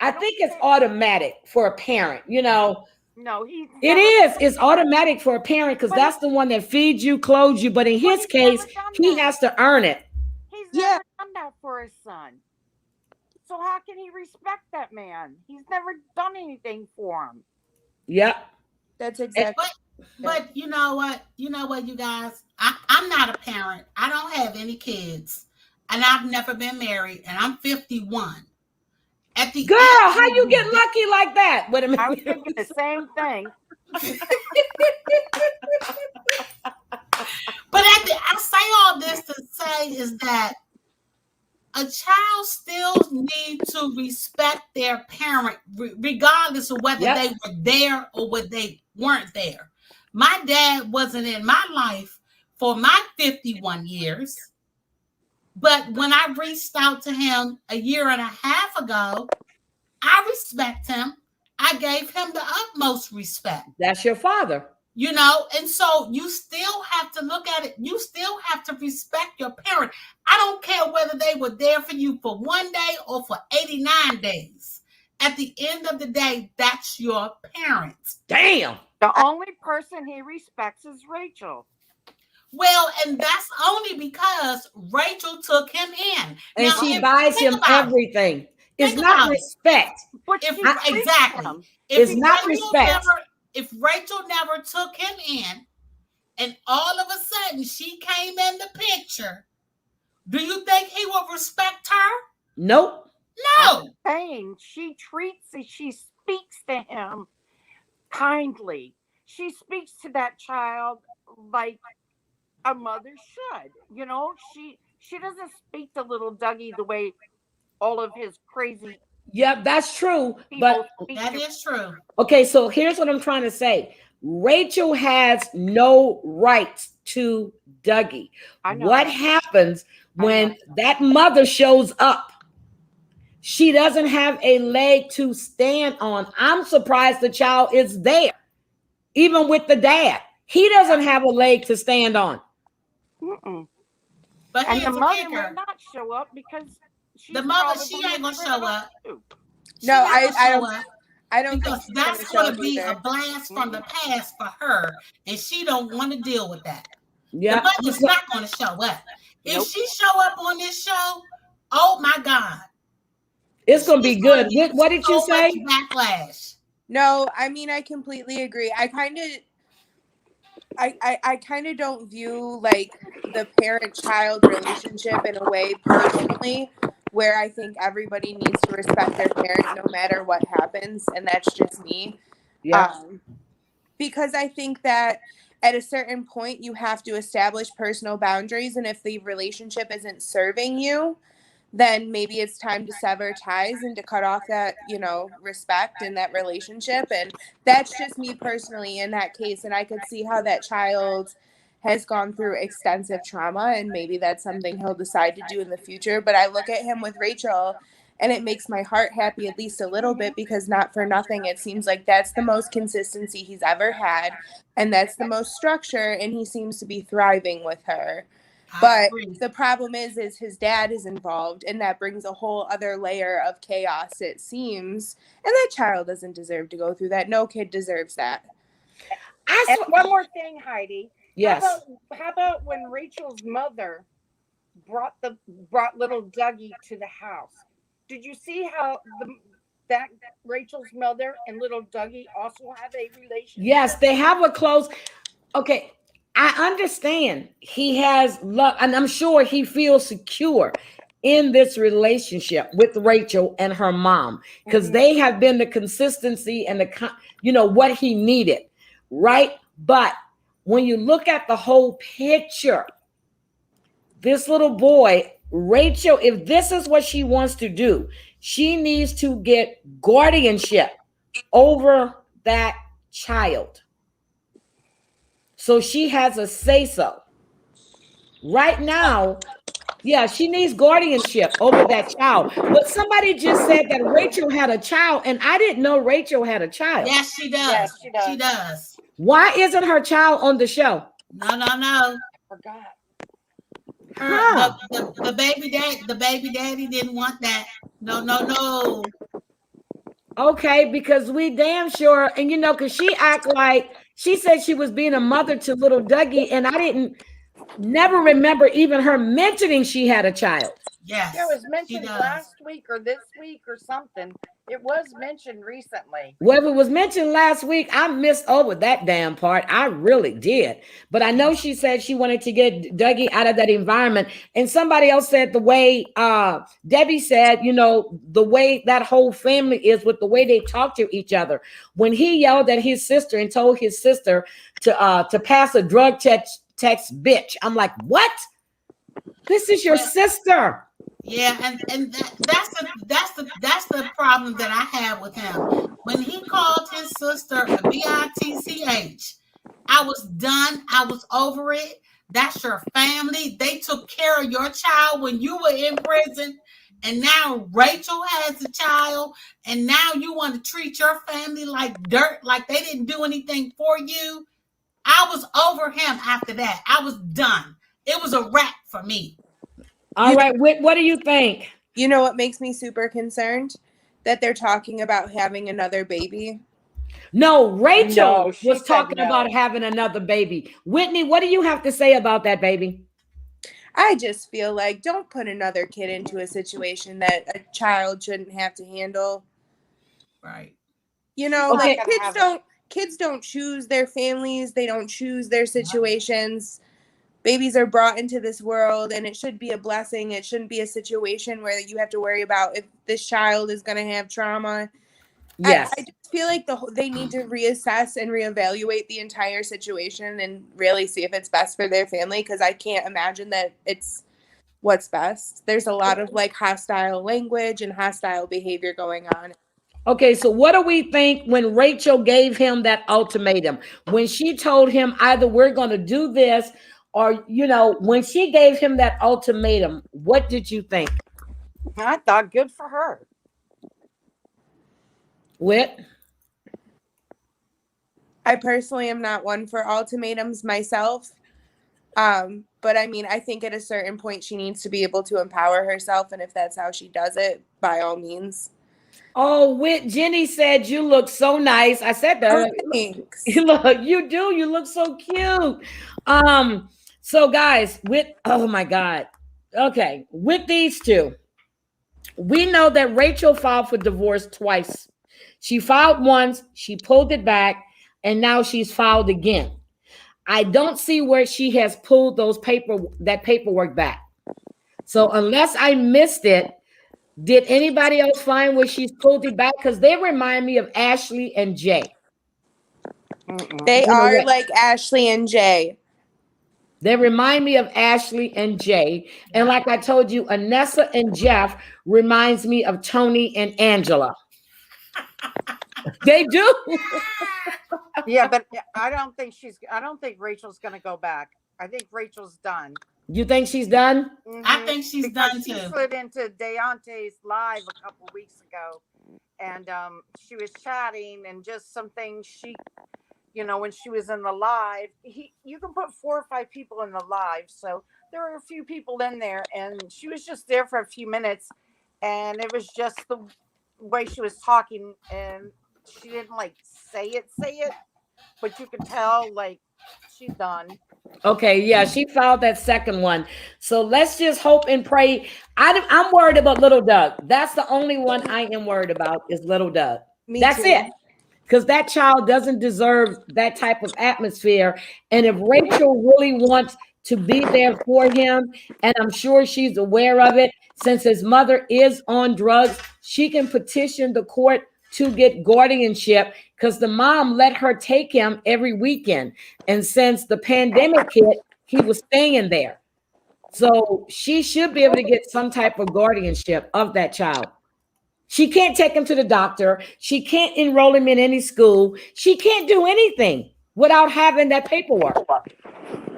I think it's automatic for a parent, No, It's automatic for a parent because that's the one that feeds you, clothes you. But in his case, he has to earn it. He's never done that for his son. So how can he respect that man? He's never done anything for him. Yep. That's exactly. But you know what? You guys? I'm not a parent. I don't have any kids. And I've never been married. And I'm 51. Girl, how you get lucky like that? Wait a minute. I was thinking the same thing. But I say all this to say is that a child still needs to respect their parent, regardless of whether they were there or whether they weren't there. My dad wasn't in my life for my 51 years. But when I reached out to him a year and a half ago, I respect him. I gave him the utmost respect. That's your father. And so you still have to look at it. You still have to respect your parent. I don't care whether they were there for you for 1 day or for 89 days. At the end of the day, that's your parent. Damn. The only person he respects is Rachel. Well, and that's only because Rachel took him in. And now, she buys him everything. It's not respect. Exactly. It's not respect. If Rachel never took him in and all of a sudden she came in the picture, do you think he will respect her? Nope. No. She speaks to him kindly. She speaks to that child like a mother should. She doesn't speak to little Dougie the way all of his crazy. Yeah, that's true. But that is true. Okay, so here's what I'm trying to say. Rachel has no rights to Dougie. What happens when that mother shows up? She doesn't have a leg to stand on. I'm surprised the child is there, even with the dad. He doesn't have a leg to stand on. But And the here's the mother kicker. will not show up because The mother, she ain't gonna show up. No, I don't think because she's that's gonna going show to be either. a blast from the past for her, and she don't want to deal with that. Yeah, The mother's not going to show up. If she show up on this show, oh my God, it's gonna be good. What did you so say? much backlash. No, I mean, I completely agree. I kind of don't view like the parent-child relationship in a way personally where I think everybody needs to respect their parent no matter what happens, and that's just me. Yeah. Because I think that at a certain point you have to establish personal boundaries, and if the relationship isn't serving you, then maybe it's time to sever ties and to cut off that, respect in that relationship. And that's just me personally in that case. And I could see how that child has gone through extensive trauma, and maybe that's something he'll decide to do in the future. But I look at him with Rachel, and it makes my heart happy at least a little bit, because not for nothing, it seems like that's the most consistency he's ever had, and that's the most structure, and he seems to be thriving with her. But the problem is his dad is involved, and that brings a whole other layer of chaos, it seems. And that child doesn't deserve to go through that. No kid deserves that. And one more thing, Heidi. Yes. How about when Rachel's mother brought little Dougie to the house? Did you see how that Rachel's mother and little Dougie also have a relationship? Yes, they have a close. Okay, I understand he has love, and I'm sure he feels secure in this relationship with Rachel and her mom, because they have been the consistency and what he needed, right? But when you look at the whole picture, this little boy, Rachel, if this is what she wants to do, she needs to get guardianship over that child, so she has a say-so. Right now, yeah, she needs guardianship over that child. But somebody just said that Rachel had a child, and I didn't know Rachel had a child. Yes, she does. Yes, she does. Why isn't her child on the show? No. Forgot. The baby daddy didn't want that. No. Okay, because we damn sure, and because she act like she said she was being a mother to little Dougie, and I never remember even her mentioning she had a child. Yes, it was mentioned last week or this week or something. It was mentioned recently. Well, if it was mentioned last week, I missed over that damn part. I really did. But I know she said she wanted to get Dougie out of that environment. And somebody else said the way Debbie said, the way that whole family is with the way they talk to each other. When he yelled at his sister and told his sister to pass a drug text, bitch. I'm like, what? This is your sister. Yeah, and that's the problem that I have with him. When he called his sister a bitch, I was done. I was over it. That's your family. They took care of your child when you were in prison, and now Rachel has a child, and now you want to treat your family like dirt, like they didn't do anything for you. I was over him after that. I was done. It was a wrap for me. All right, what do you think? You know what makes me super concerned? That they're talking about having another baby. No, Rachel was talking about having another baby. Whitney, what do you have to say about that, baby? I just feel like don't put another kid into a situation that a child shouldn't have to handle. Right. Like kids don't choose their families. They don't choose their situations. Babies are brought into this world, and it should be a blessing. It shouldn't be a situation where you have to worry about if this child is going to have trauma. Yes. I just feel like they need to reassess and reevaluate the entire situation and really see if it's best for their family, because I can't imagine that it's what's best. There's a lot of hostile language and hostile behavior going on. Okay, so what do we think when Rachel gave him that ultimatum? When she told him either we're going to do this or, when she gave him that ultimatum, what did you think? I thought good for her. Wit? I personally am not one for ultimatums myself. But I mean, I think at a certain point she needs to be able to empower herself, and if that's how she does it, by all means. Oh, Wit, Jenny said you look so nice. I said that. Oh, thanks. Look, you do. You look so cute. So guys, oh my God. Okay, with these two, we know that Rachel filed for divorce twice. She filed once, she pulled it back, and now she's filed again. I don't see where she has pulled that paperwork back. So unless I missed it, did anybody else find where she's pulled it back? Because they remind me of Ashley and Jay. They are like Ashley and Jay. They remind me of Ashley and Jay. And like I told you, Anissa and Jeff reminds me of Tony and Angela. They do. Yeah, but I don't think Rachel's going to go back. I think Rachel's done. You think she's done? Mm-hmm. I think she's done she too. She slid into Daonte's live a couple weeks ago, and she was chatting, and just some things she, when she was in the live, you can put 4 or 5 people in the live, so there were a few people in there, and she was just there for a few minutes, and it was just the way she was talking, and she didn't say it, but you could tell she's done. Okay, yeah, she filed that second one. So let's just hope and pray. I'm worried about little Doug. That's the only one I am worried about is little Doug. That's it. Because that child doesn't deserve that type of atmosphere. And if Rachel really wants to be there for him, and I'm sure she's aware of it, since his mother is on drugs, she can petition the court to get guardianship because the mom let her take him every weekend. And since the pandemic hit, he was staying there. So she should be able to get some type of guardianship of that child. She can't take him to the doctor. She can't enroll him in any school. She can't do anything without having that paperwork.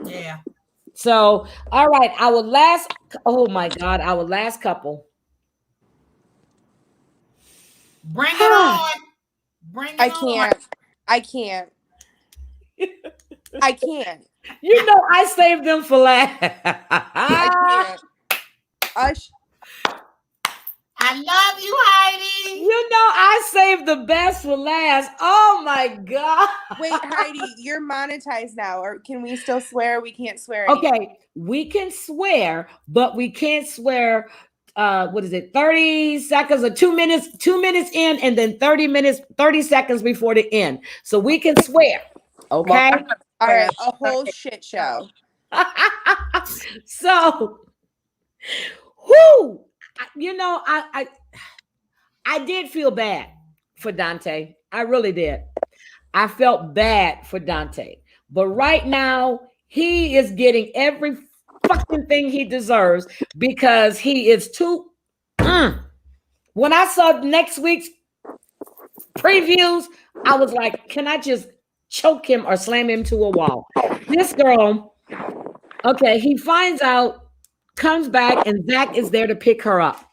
Yeah. So, all right, our last couple. Bring it on. Bring it on. I can't. I saved them for last. I can't. I love you, Heidi. I saved the best for last. Oh my God. Wait, Heidi, you're monetized now, or can we still swear? We can't swear anymore. Okay, we can swear, but we can't swear. What is it? 30 seconds or 2 minutes? 2 minutes in, and then 30 seconds before the end. So we can swear. Okay. All right, a whole shit show. So, whoo. I did feel bad for Daonte. I really did. I felt bad for Daonte. But right now, he is getting every fucking thing he deserves because he is too. When I saw next week's previews, I was like, can I just choke him or slam him to a wall? This girl, okay, he finds out, comes back, and Zach is there to pick her up.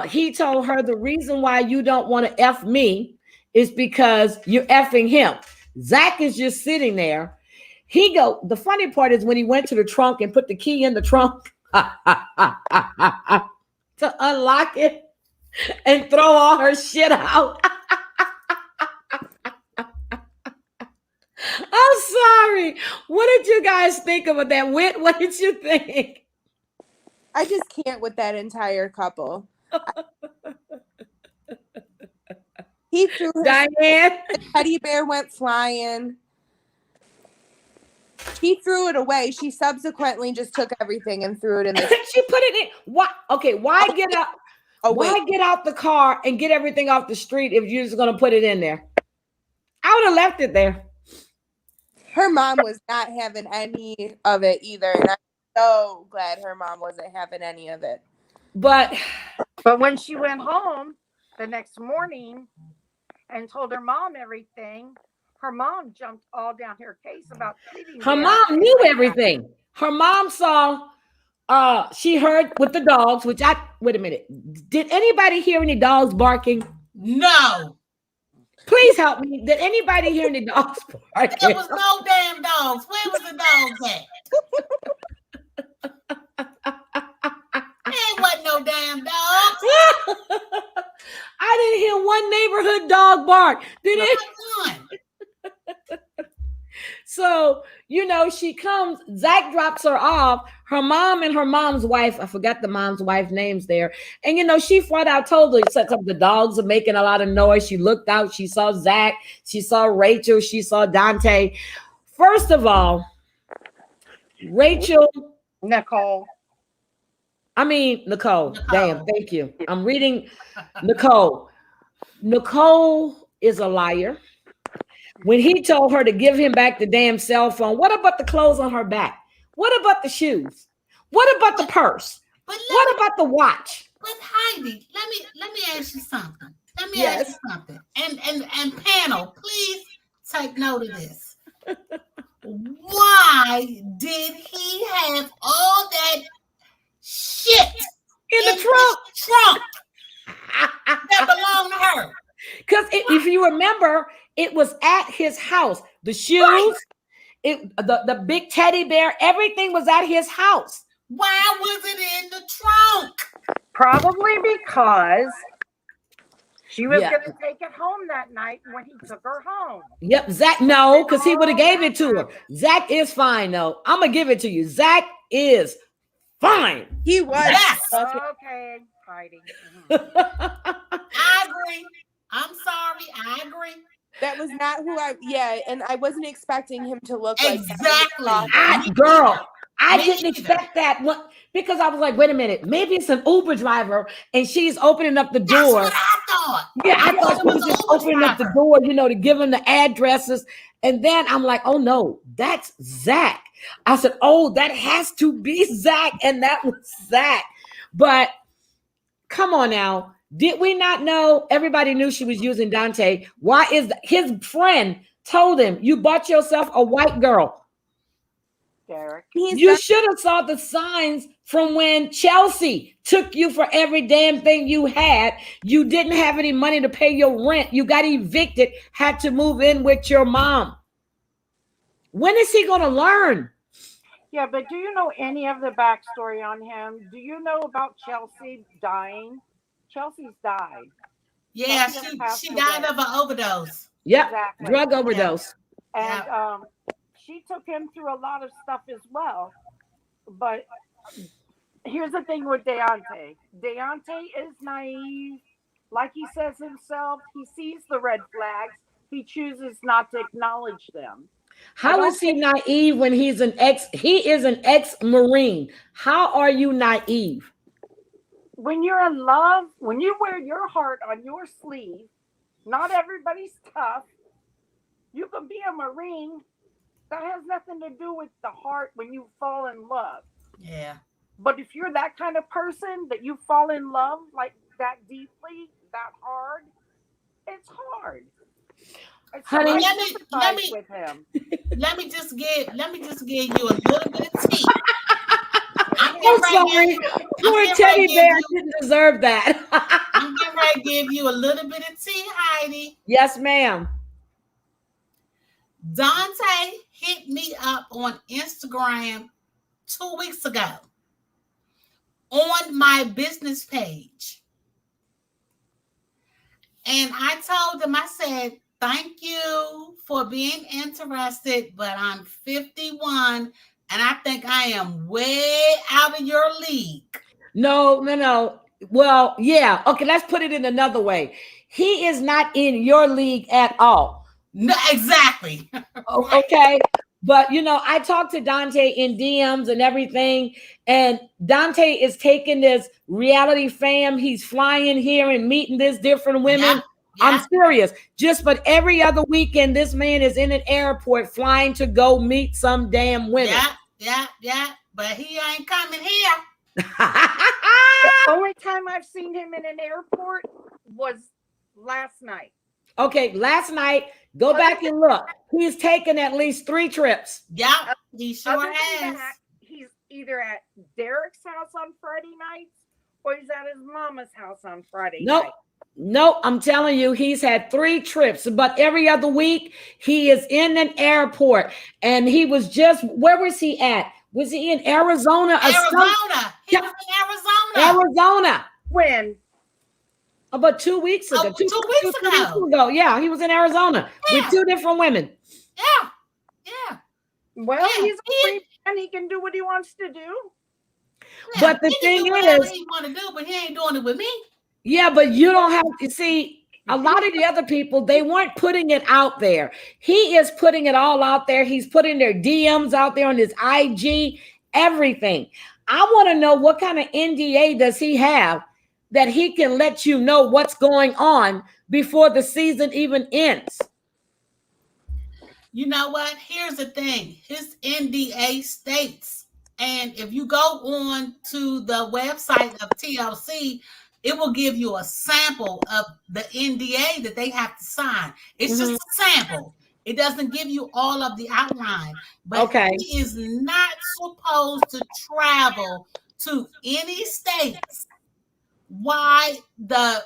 He told her the reason why you don't want to F me is because you're effing him. Zach is just sitting there. The funny part is when he went to the trunk and put the key in the trunk to unlock it and throw all her shit out. I'm sorry. What did you guys think about that? Whit, what did you think? I just can't with that entire couple. He threw Diane. The teddy bear went flying. She threw it away. She subsequently just took everything and threw it in the She put it in. What? Okay, why get out? Why get out the car and get everything off the street if you're just gonna put it in there? I would have left it there. Her mom was not having any of it either, and I'm so glad her mom wasn't having any of it. But when she went home the next morning and told her mom everything, her mom jumped all down her case about treating her mom knew everything. Her mom saw, she heard with the dogs, wait a minute. Did anybody hear any dogs barking? No. Please help me. Did anybody here in the dogs park? There was no damn dogs. Where was the dogs at? There wasn't no damn dogs. I didn't hear one neighborhood dog bark. Did it? Not one. So, she comes, Zach drops her off, her mom and her mom's wife, I forgot the mom's wife names there. And, she flat out told her, the dogs are making a lot of noise. She looked out, she saw Zach, she saw Rachel, she saw Daonte. First of all, Nicolle. Nicolle. Damn, thank you. I'm reading Nicolle. Nicolle is a liar. When he told her to give him back the damn cell phone, what about the clothes on her back? What about the shoes? What about the purse? What about the watch? But Heidi, let me ask you something. Ask you something. And panel, please take note of this. Why did he have all that shit in the trunk that belonged to her? Because if you remember, it was at his house. The shoes, the big teddy bear, everything was at his house. Why was it in the trunk? Probably because she was going to take it home that night when he took her home. Yep, Zach, no, because he would have gave it to her. Zach is fine, though. I'm going to give it to you. Zach is fine. He was. Yes. Okay, Heidi. I agree. I'm sorry. I agree. That was not who and I wasn't expecting him to look exactly. Like that. I didn't expect that because I was like, wait a minute, maybe it's an Uber driver and she's opening up the door. That's what I thought. Yeah, I thought she was just opening up the door, to give him the addresses. And then I'm like, oh no, that's Zach. I said, oh, that has to be Zach. And that was Zach. But come on now. Did we not know? Everybody knew she was using Daonte. Why is his friend told him, you bought yourself a white girl? Derek. You should have saw the signs from when Chelsea took you for every damn thing you had. You didn't have any money to pay your rent. You got evicted, had to move in with your mom. When is he going to learn? Yeah, but do you know any of the backstory on him? Do you know about Chelsea dying? Chelsea's died. Yeah, she died of an overdose. Yep, exactly. Drug overdose. Yeah. And she took him through a lot of stuff as well. But here's the thing with Daonte. Daonte is naive. Like he says himself, he sees the red flags. He chooses not to acknowledge them. How is he naive when he is an ex-Marine? How are you naive? When you're in love, when you wear your heart on your sleeve, not everybody's tough. You can be a Marine. That has nothing to do with the heart when you fall in love. Yeah. But if you're that kind of person that you fall in love like that deeply, that hard, it's hard. Honey, let me just give you a little bit of tea. I'm sorry. Poor teddy bear didn't deserve that. I'm getting ready to give you a little bit of tea, Heidi. Yes, ma'am. Daonte hit me up on Instagram 2 weeks ago on my business page. And I told him, I said, thank you for being interested, but I'm 51 and I think I am way out of your league. No. Well, yeah. Okay, let's put it in another way. He is not in your league at all. No, exactly. Okay. But, I talked to Daonte in DMs and everything, and Daonte is taking this reality fam. He's flying here and meeting these different women. Yeah. I'm serious. Just but every other weekend, this man is in an airport flying to go meet some damn women. Yeah. But he ain't coming here. The only time I've seen him in an airport was last night. Okay, last night. Go back and look. He's taken at least 3 trips. Yeah, he sure has. He's either at Derek's house on Friday nights or he's at his mama's house on Friday night. Nope, I'm telling you, he's had 3 trips, but every other week he is in an airport. And he was just, where was he at? Was he in Arizona or something? Arizona. He was in Arizona. Arizona. When? About 2 weeks ago. Oh, 2 weeks 2 weeks ago. ago. Yeah, he was in Arizona with Yeah. 2 different women. Yeah. Yeah. Well, Yeah, he's a free man. He can do what he wants to do. Yeah, But the he can thing do whatever is, he want to do, but he ain't doing it with me. yeah, but you don't have to see a lot of the other people, they weren't putting it out there. He is putting it all out there. He's putting their DMs out there on his IG, everything. I want to know what kind of NDA does he have that he can let you know what's going on before the season even ends. You know what? Here's the thing. His NDA states, and if you go on to the website of TLC, it will give you a sample of the NDA that they have to sign. It's just a sample. It doesn't give you all of the outline. But Okay. he is not supposed to travel to any states. Why the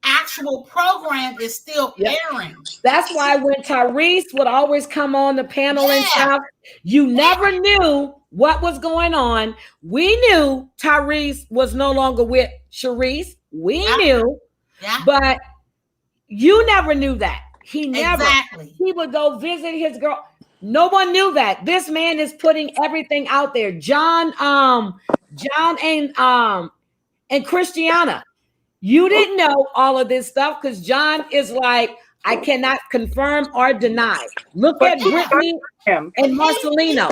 actual program is still airing. That's why when Tyrese would always come on the panel and stuff, you never knew what was going on. We knew Tyrese was no longer with Sharice. We knew, but you never knew that. He never. Exactly. He would go visit his girl. No one knew that. This man is putting everything out there. John and Christiana. You didn't know all of this stuff because John is like, I cannot confirm or deny. Look at Brittany and Marcelino.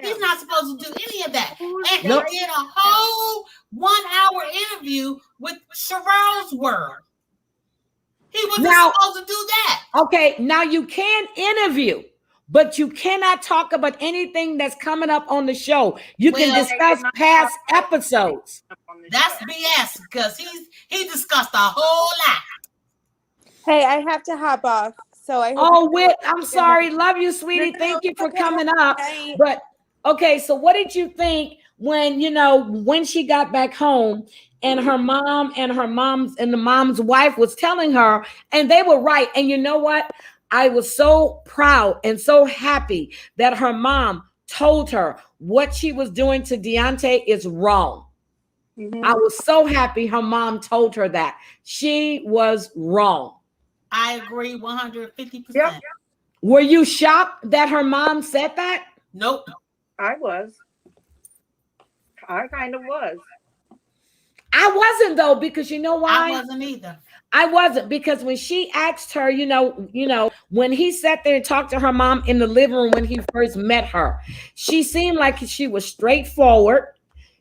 He's not supposed to do any of that. And he did a whole 1-hour interview with Sherelle's World. He wasn't supposed to do that. Okay, now you can interview, but you cannot talk about anything that's coming up on the show. You can discuss past episodes. That's BS because he discussed a whole lot. Hey, I have to hop off. So I hope Whit, I'm sorry. Love you, sweetie. Thank you for coming up. But okay, so what did you think when she got back home and her mom and the mom's wife was telling her, and they were right. And you know what? I was so proud and so happy that her mom told her what she was doing to Daonte is wrong. Mm-hmm. I was so happy her mom told her that. She was wrong. I agree 150%. Yep. Were you shocked that her mom said that? Nope. I was. I kind of was. I wasn't though, because you know why? I wasn't either. I wasn't, because when she asked her, when he sat there and talked to her mom in the living room when he first met her, she seemed like she was straightforward.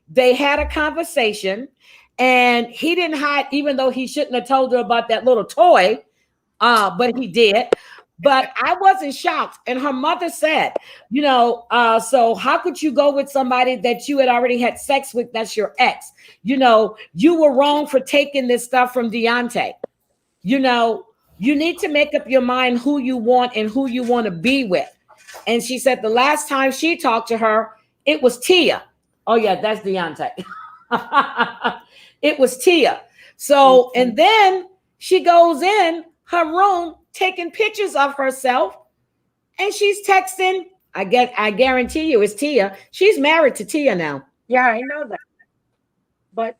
They had a conversation and he didn't hide, even though he shouldn't have told her about that little toy, but he did. But I wasn't shocked. And her mother said, so how could you go with somebody that you had already had sex with? That's your ex. You were wrong for taking this stuff from Daonte. You need to make up your mind who you want and who you want to be with. And she said the last time she talked to her, it was Tia. Oh, yeah, that's Daonte. It was Tia. So, and then she goes in her room taking pictures of herself and she's texting. I guarantee you it's Tia. She's married to Tia now. Yeah, I know that. But,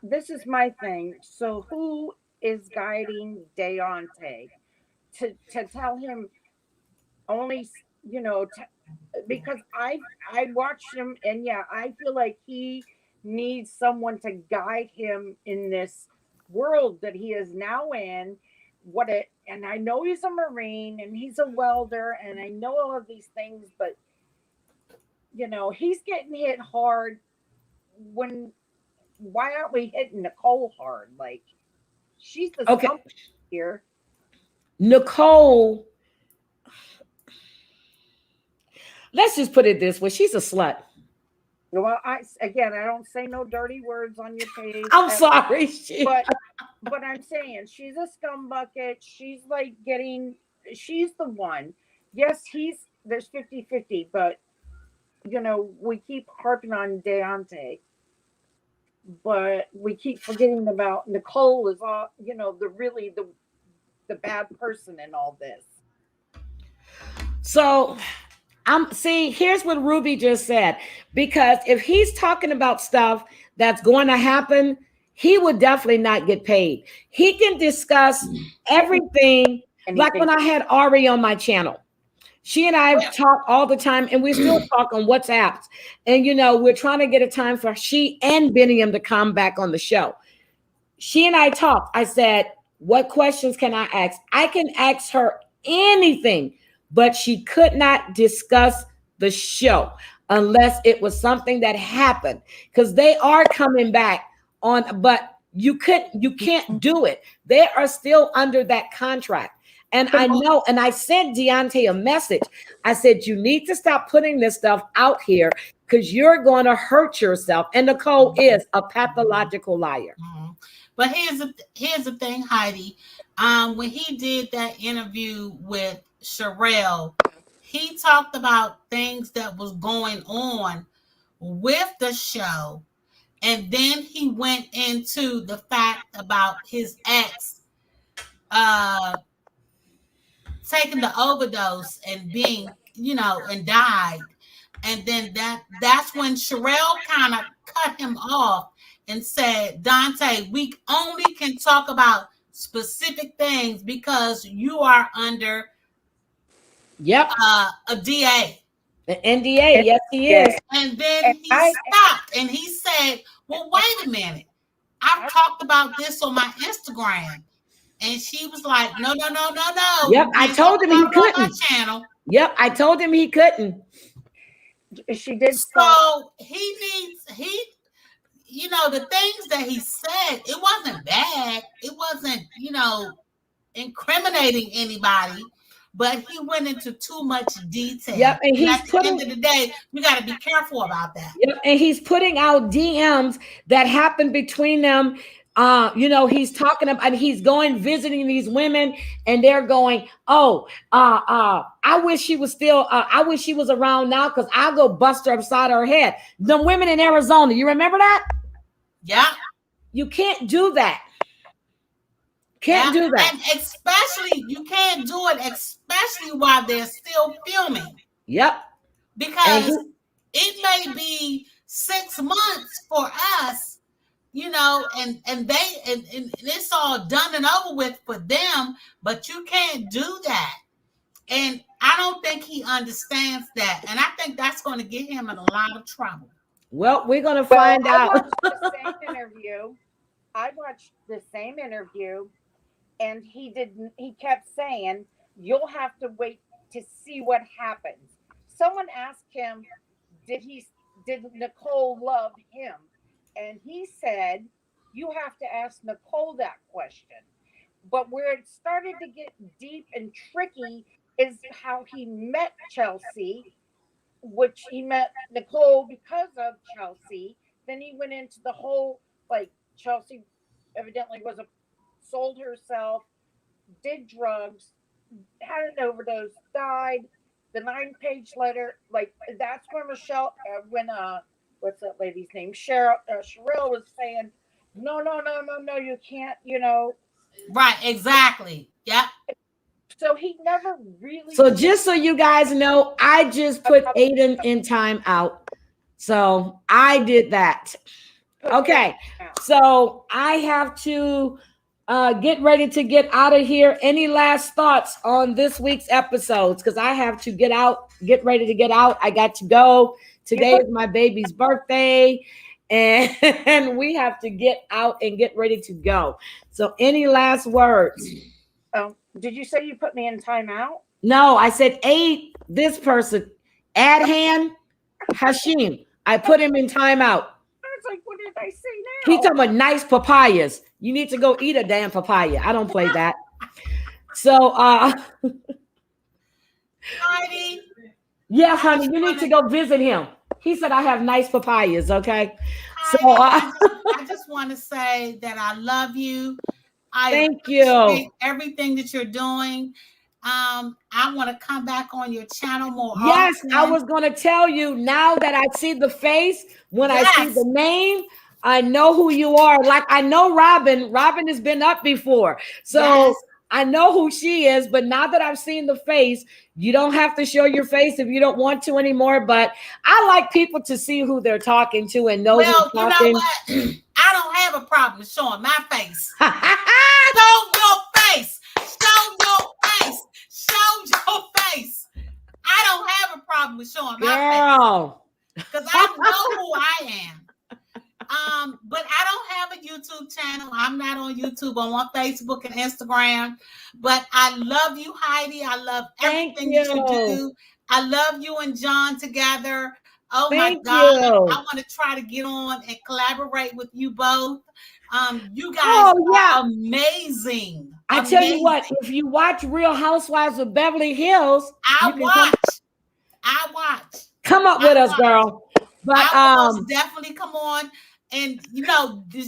this is my thing. So who is guiding Daonte to tell him only, because I watched him and I feel like he needs someone to guide him in this world that he is now in. And I know he's a Marine and he's a welder and I know all of these things, but he's getting hit hard. Why aren't we hitting Nicolle hard? Like, she's the scumbag here. Nicolle, let's just put it this way. She's a slut. Well, I don't say no dirty words on your page. I'm sorry. But I'm saying she's a scumbucket. She's like she's the one. Yes, there's 50-50, but we keep harping on Daonte. but we keep forgetting about Nicolle is all, the bad person in all this. So here's what Ruby just said. Because if he's talking about stuff that's going to happen, he would definitely not get paid. He can discuss everything. Like when I had Ari on my channel. She and I talk all the time, and we still talk on WhatsApps. And, we're trying to get a time for she and Beniam to come back on the show. She and I talked. I said, what questions can I ask? I can ask her anything, but she could not discuss the show unless it was something that happened, because they are coming back on, but you can't do it. They are still under that contract. And I know, and I sent Daonte a message. I said, you need to stop putting this stuff out here because you're going to hurt yourself. And Nicolle is a pathological liar. But here's the thing, Heidi. When he did that interview with Sherelle, he talked about things that was going on with the show. And then he went into the fact about his ex taking the overdose and being, and died. And then that's when Sherelle kind of cut him off and said, Daonte, we only can talk about specific things because you are under a DA. The NDA, yes, he is. And then he stopped and he said, well, wait a minute. I've talked about this on my Instagram. And she was like, no. Yep, I told him he couldn't. My channel. Yep, I told him he couldn't. She did. So he needs, the things that he said, it wasn't bad. It wasn't, incriminating anybody. But he went into too much detail. Yep, and at the end of the day, we got to be careful about that. Yep, and he's putting out DMs that happened between them. He's talking about, and he's going visiting these women, and they're going, I wish she was still, I wish she was around now because I'll go bust her upside her head. The women in Arizona, you remember that? Yeah. You can't do that. Can't do that. And especially, you can't do it, especially while they're still filming. Yep. Because it may be 6 months for us, and it's all done and over with for them, but you can't do that. And I don't think he understands that. And I think that's going to get him in a lot of trouble. Well, we're going to find out. I watched the same interview. And he kept saying, you'll have to wait to see what happens. Someone asked him, did Nicolle love him? And he said, you have to ask Nicolle that question. But where it started to get deep and tricky is how he met Chelsea, which he met Nicolle because of Chelsea. Then he went into the whole, Chelsea evidently sold herself, did drugs, had an overdose, died. The 9-page letter, that's when Michelle, what's that lady's name? Sherelle was saying, no, you can't, Right, exactly. Yep. So he never really. So just so you guys know, I just put Aiden in timeout. So I did that. Okay. So I have to get ready to get out of here. Any last thoughts on this week's episodes? Because I have to get ready to get out. I got to go. Today is my baby's birthday, and we have to get out and get ready to go. So any last words? Did you say you put me in timeout? No, I said this person, Adhan Hashim. I put him in timeout. What did I say now? He's talking about nice papayas. You need to go eat a damn papaya. I don't play that. So, Heidi. Yeah, honey, you need to go visit him. He said I have nice papayas, okay? Heidi, So, I just want to say that I love you. Thank you. Everything that you're doing. I want to come back on your channel more Yes, often. I was going to tell you now that I see the face, when I see the name, I know who you are. Like, I know Robin. Robin has been up before. So Yes. I know who she is, but now that I've seen the face, you don't have to show your face if you don't want to anymore. But I like people to see who they're talking to and know Well, who's you know talking. what? I don't have a problem showing my face. Show your face. Show your face. Show your face. I don't have a problem with showing my Girl. face because I know who I am. But I don't have a YouTube channel. I'm not on YouTube. I'm on Facebook and Instagram. But I love you, Heidi. I love everything that you do. I love you and John together. Oh my God. I want to try to get on and collaborate with you both. You guys are amazing. I tell you what, if you watch Real Housewives of Beverly Hills, I watch. Come up with us, girl. But I will most definitely come on. And,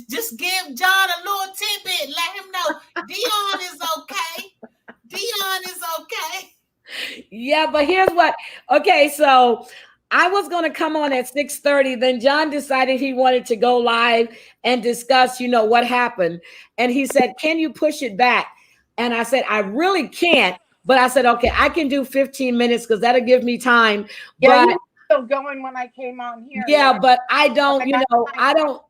just give John a little tidbit. Let him know Dion is okay. Dion is okay. Yeah, but here's what. Okay, so I was going to come on at 6:30. Then John decided he wanted to go live and discuss, what happened. And he said, can you push it back? And I said, I really can't. But I said, okay, I can do 15 minutes because that'll give me time. Yeah, but still going when I came on here. Yeah, but I don't, I don't.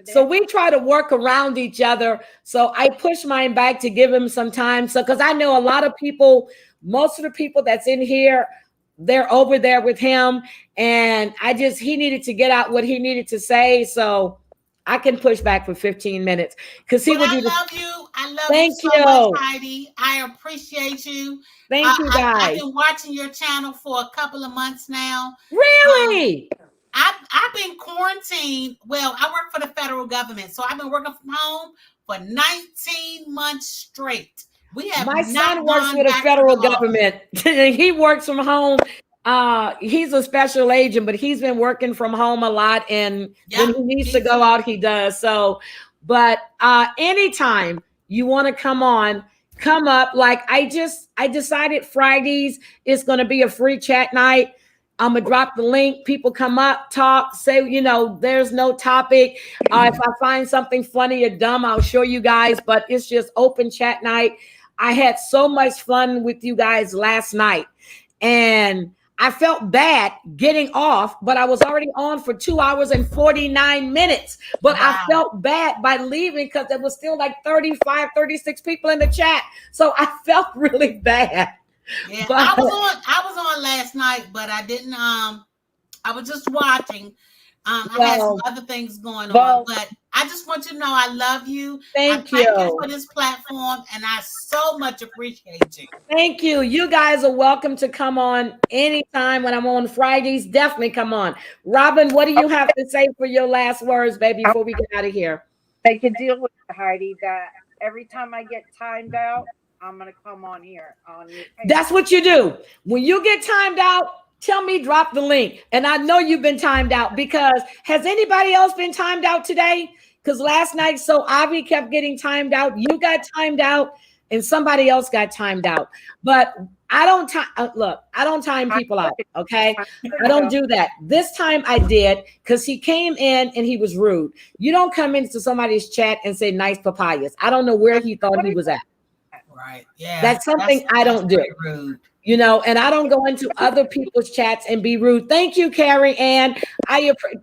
So we try to work around each other. So I push mine back to give him some time. So, because I know a lot of people, most of the people that's in here, they're over there with him. And he needed to get out what he needed to say. So I can push back for 15 minutes. Because he would do love you. I love you so much, Heidi. I appreciate you. Thank you, guys. I've been watching your channel for a couple of months now. Really? I've been quarantined. Well, I work for the federal government, so I've been working from home for 19 months straight. My son works for the federal government. He works from home. He's a special agent, but he's been working from home a lot. And when he needs to go out, he does. So, but anytime you want to come on, come up. Like I decided Fridays is going to be a free chat night. I'm going to drop the link. People come up, talk, say, there's no topic. If I find something funny or dumb, I'll show you guys, but it's just open chat night. I had so much fun with you guys last night and I felt bad getting off, but I was already on for 2 hours and 49 minutes. But wow. I felt bad by leaving because there was still like 35, 36 people in the chat. So I felt really bad. Yeah, I was on last night, but I didn't. I was just watching. I had some other things going on, but I just want you to know I love you. Thank you for this platform, and I so much appreciate you. Thank you. You guys are welcome to come on anytime when I'm on Fridays. Definitely come on. Robin, what do you have to say for your last words, baby, before we get out of here? Make a deal with Heidi that every time I get timed out, I'm going to come on here. That's what you do. When you get timed out, tell me, drop the link. And I know you've been timed out because has anybody else been timed out today? Because last night, so Avi kept getting timed out. You got timed out and somebody else got timed out. But I don't time people out. Okay. I don't do that. This time I did because he came in and he was rude. You don't come into somebody's chat and say nice papayas. I don't know where he thought he was at. Right. Yeah. That's something I don't do. Rude. And I don't go into other people's chats and be rude. Thank you, Carrie Ann.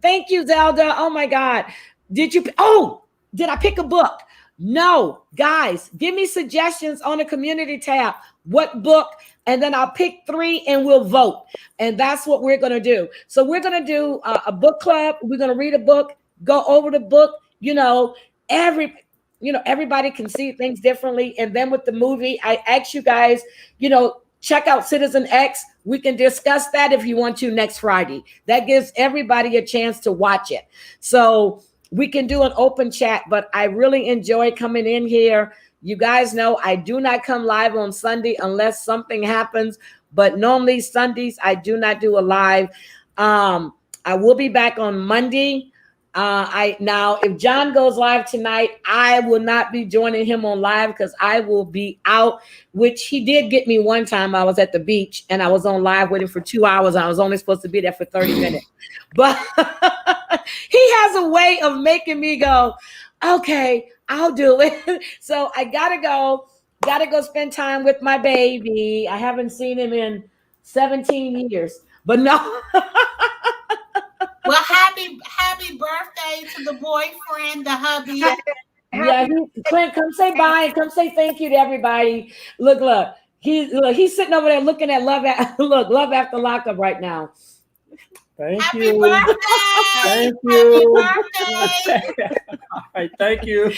Thank you, Zelda. Oh my God. Did I pick a book? No, guys, give me suggestions on the community tab. What book? And then I'll pick 3 and we'll vote. And that's what we're going to do. So we're going to do a book club. We're going to read a book, go over the book, everybody can see things differently. And then with the movie, I ask you guys, check out Citizen X. We can discuss that if you want to next Friday. That gives everybody a chance to watch it. So we can do an open chat, but I really enjoy coming in here. You guys know I do not come live on Sunday unless something happens, but normally Sundays I do not do a live. I will be back on Monday. Now if John goes live tonight, I will not be joining him on live because I will be out, which he did get me one time. I was at the beach and I was on live with him for 2 hours. I was only supposed to be there for 30 minutes. But he has a way of making me go, okay, I'll do it. So I gotta go spend time with my baby. I haven't seen him in 17 years, but no. Well, happy birthday to the boyfriend, the hubby. Yeah, Clint, come say bye and come say thank you to everybody. Look, he's sitting over there looking at Love After Lockup right now. Thank Happy you. birthday. Thank you. Happy birthday. All right, thank you.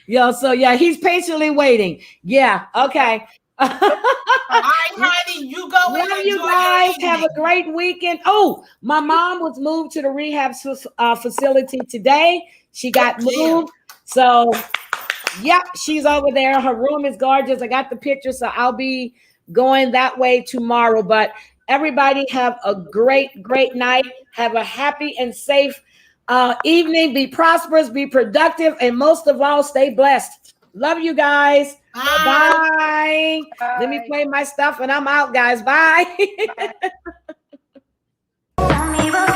Yo, so yeah, he's patiently waiting. Yeah, okay. All right, honey, you go. Love you guys. Have a great weekend. Oh, my mom was moved to the rehab facility today. She got moved. So, yep, she's over there. Her room is gorgeous. I got the picture, so I'll be going that way tomorrow. But everybody have a great night. Have a happy and safe evening. Be prosperous, be productive, and most of all, stay blessed. Love you guys. Bye. Let me play my stuff and I'm out, guys. Bye. Bye.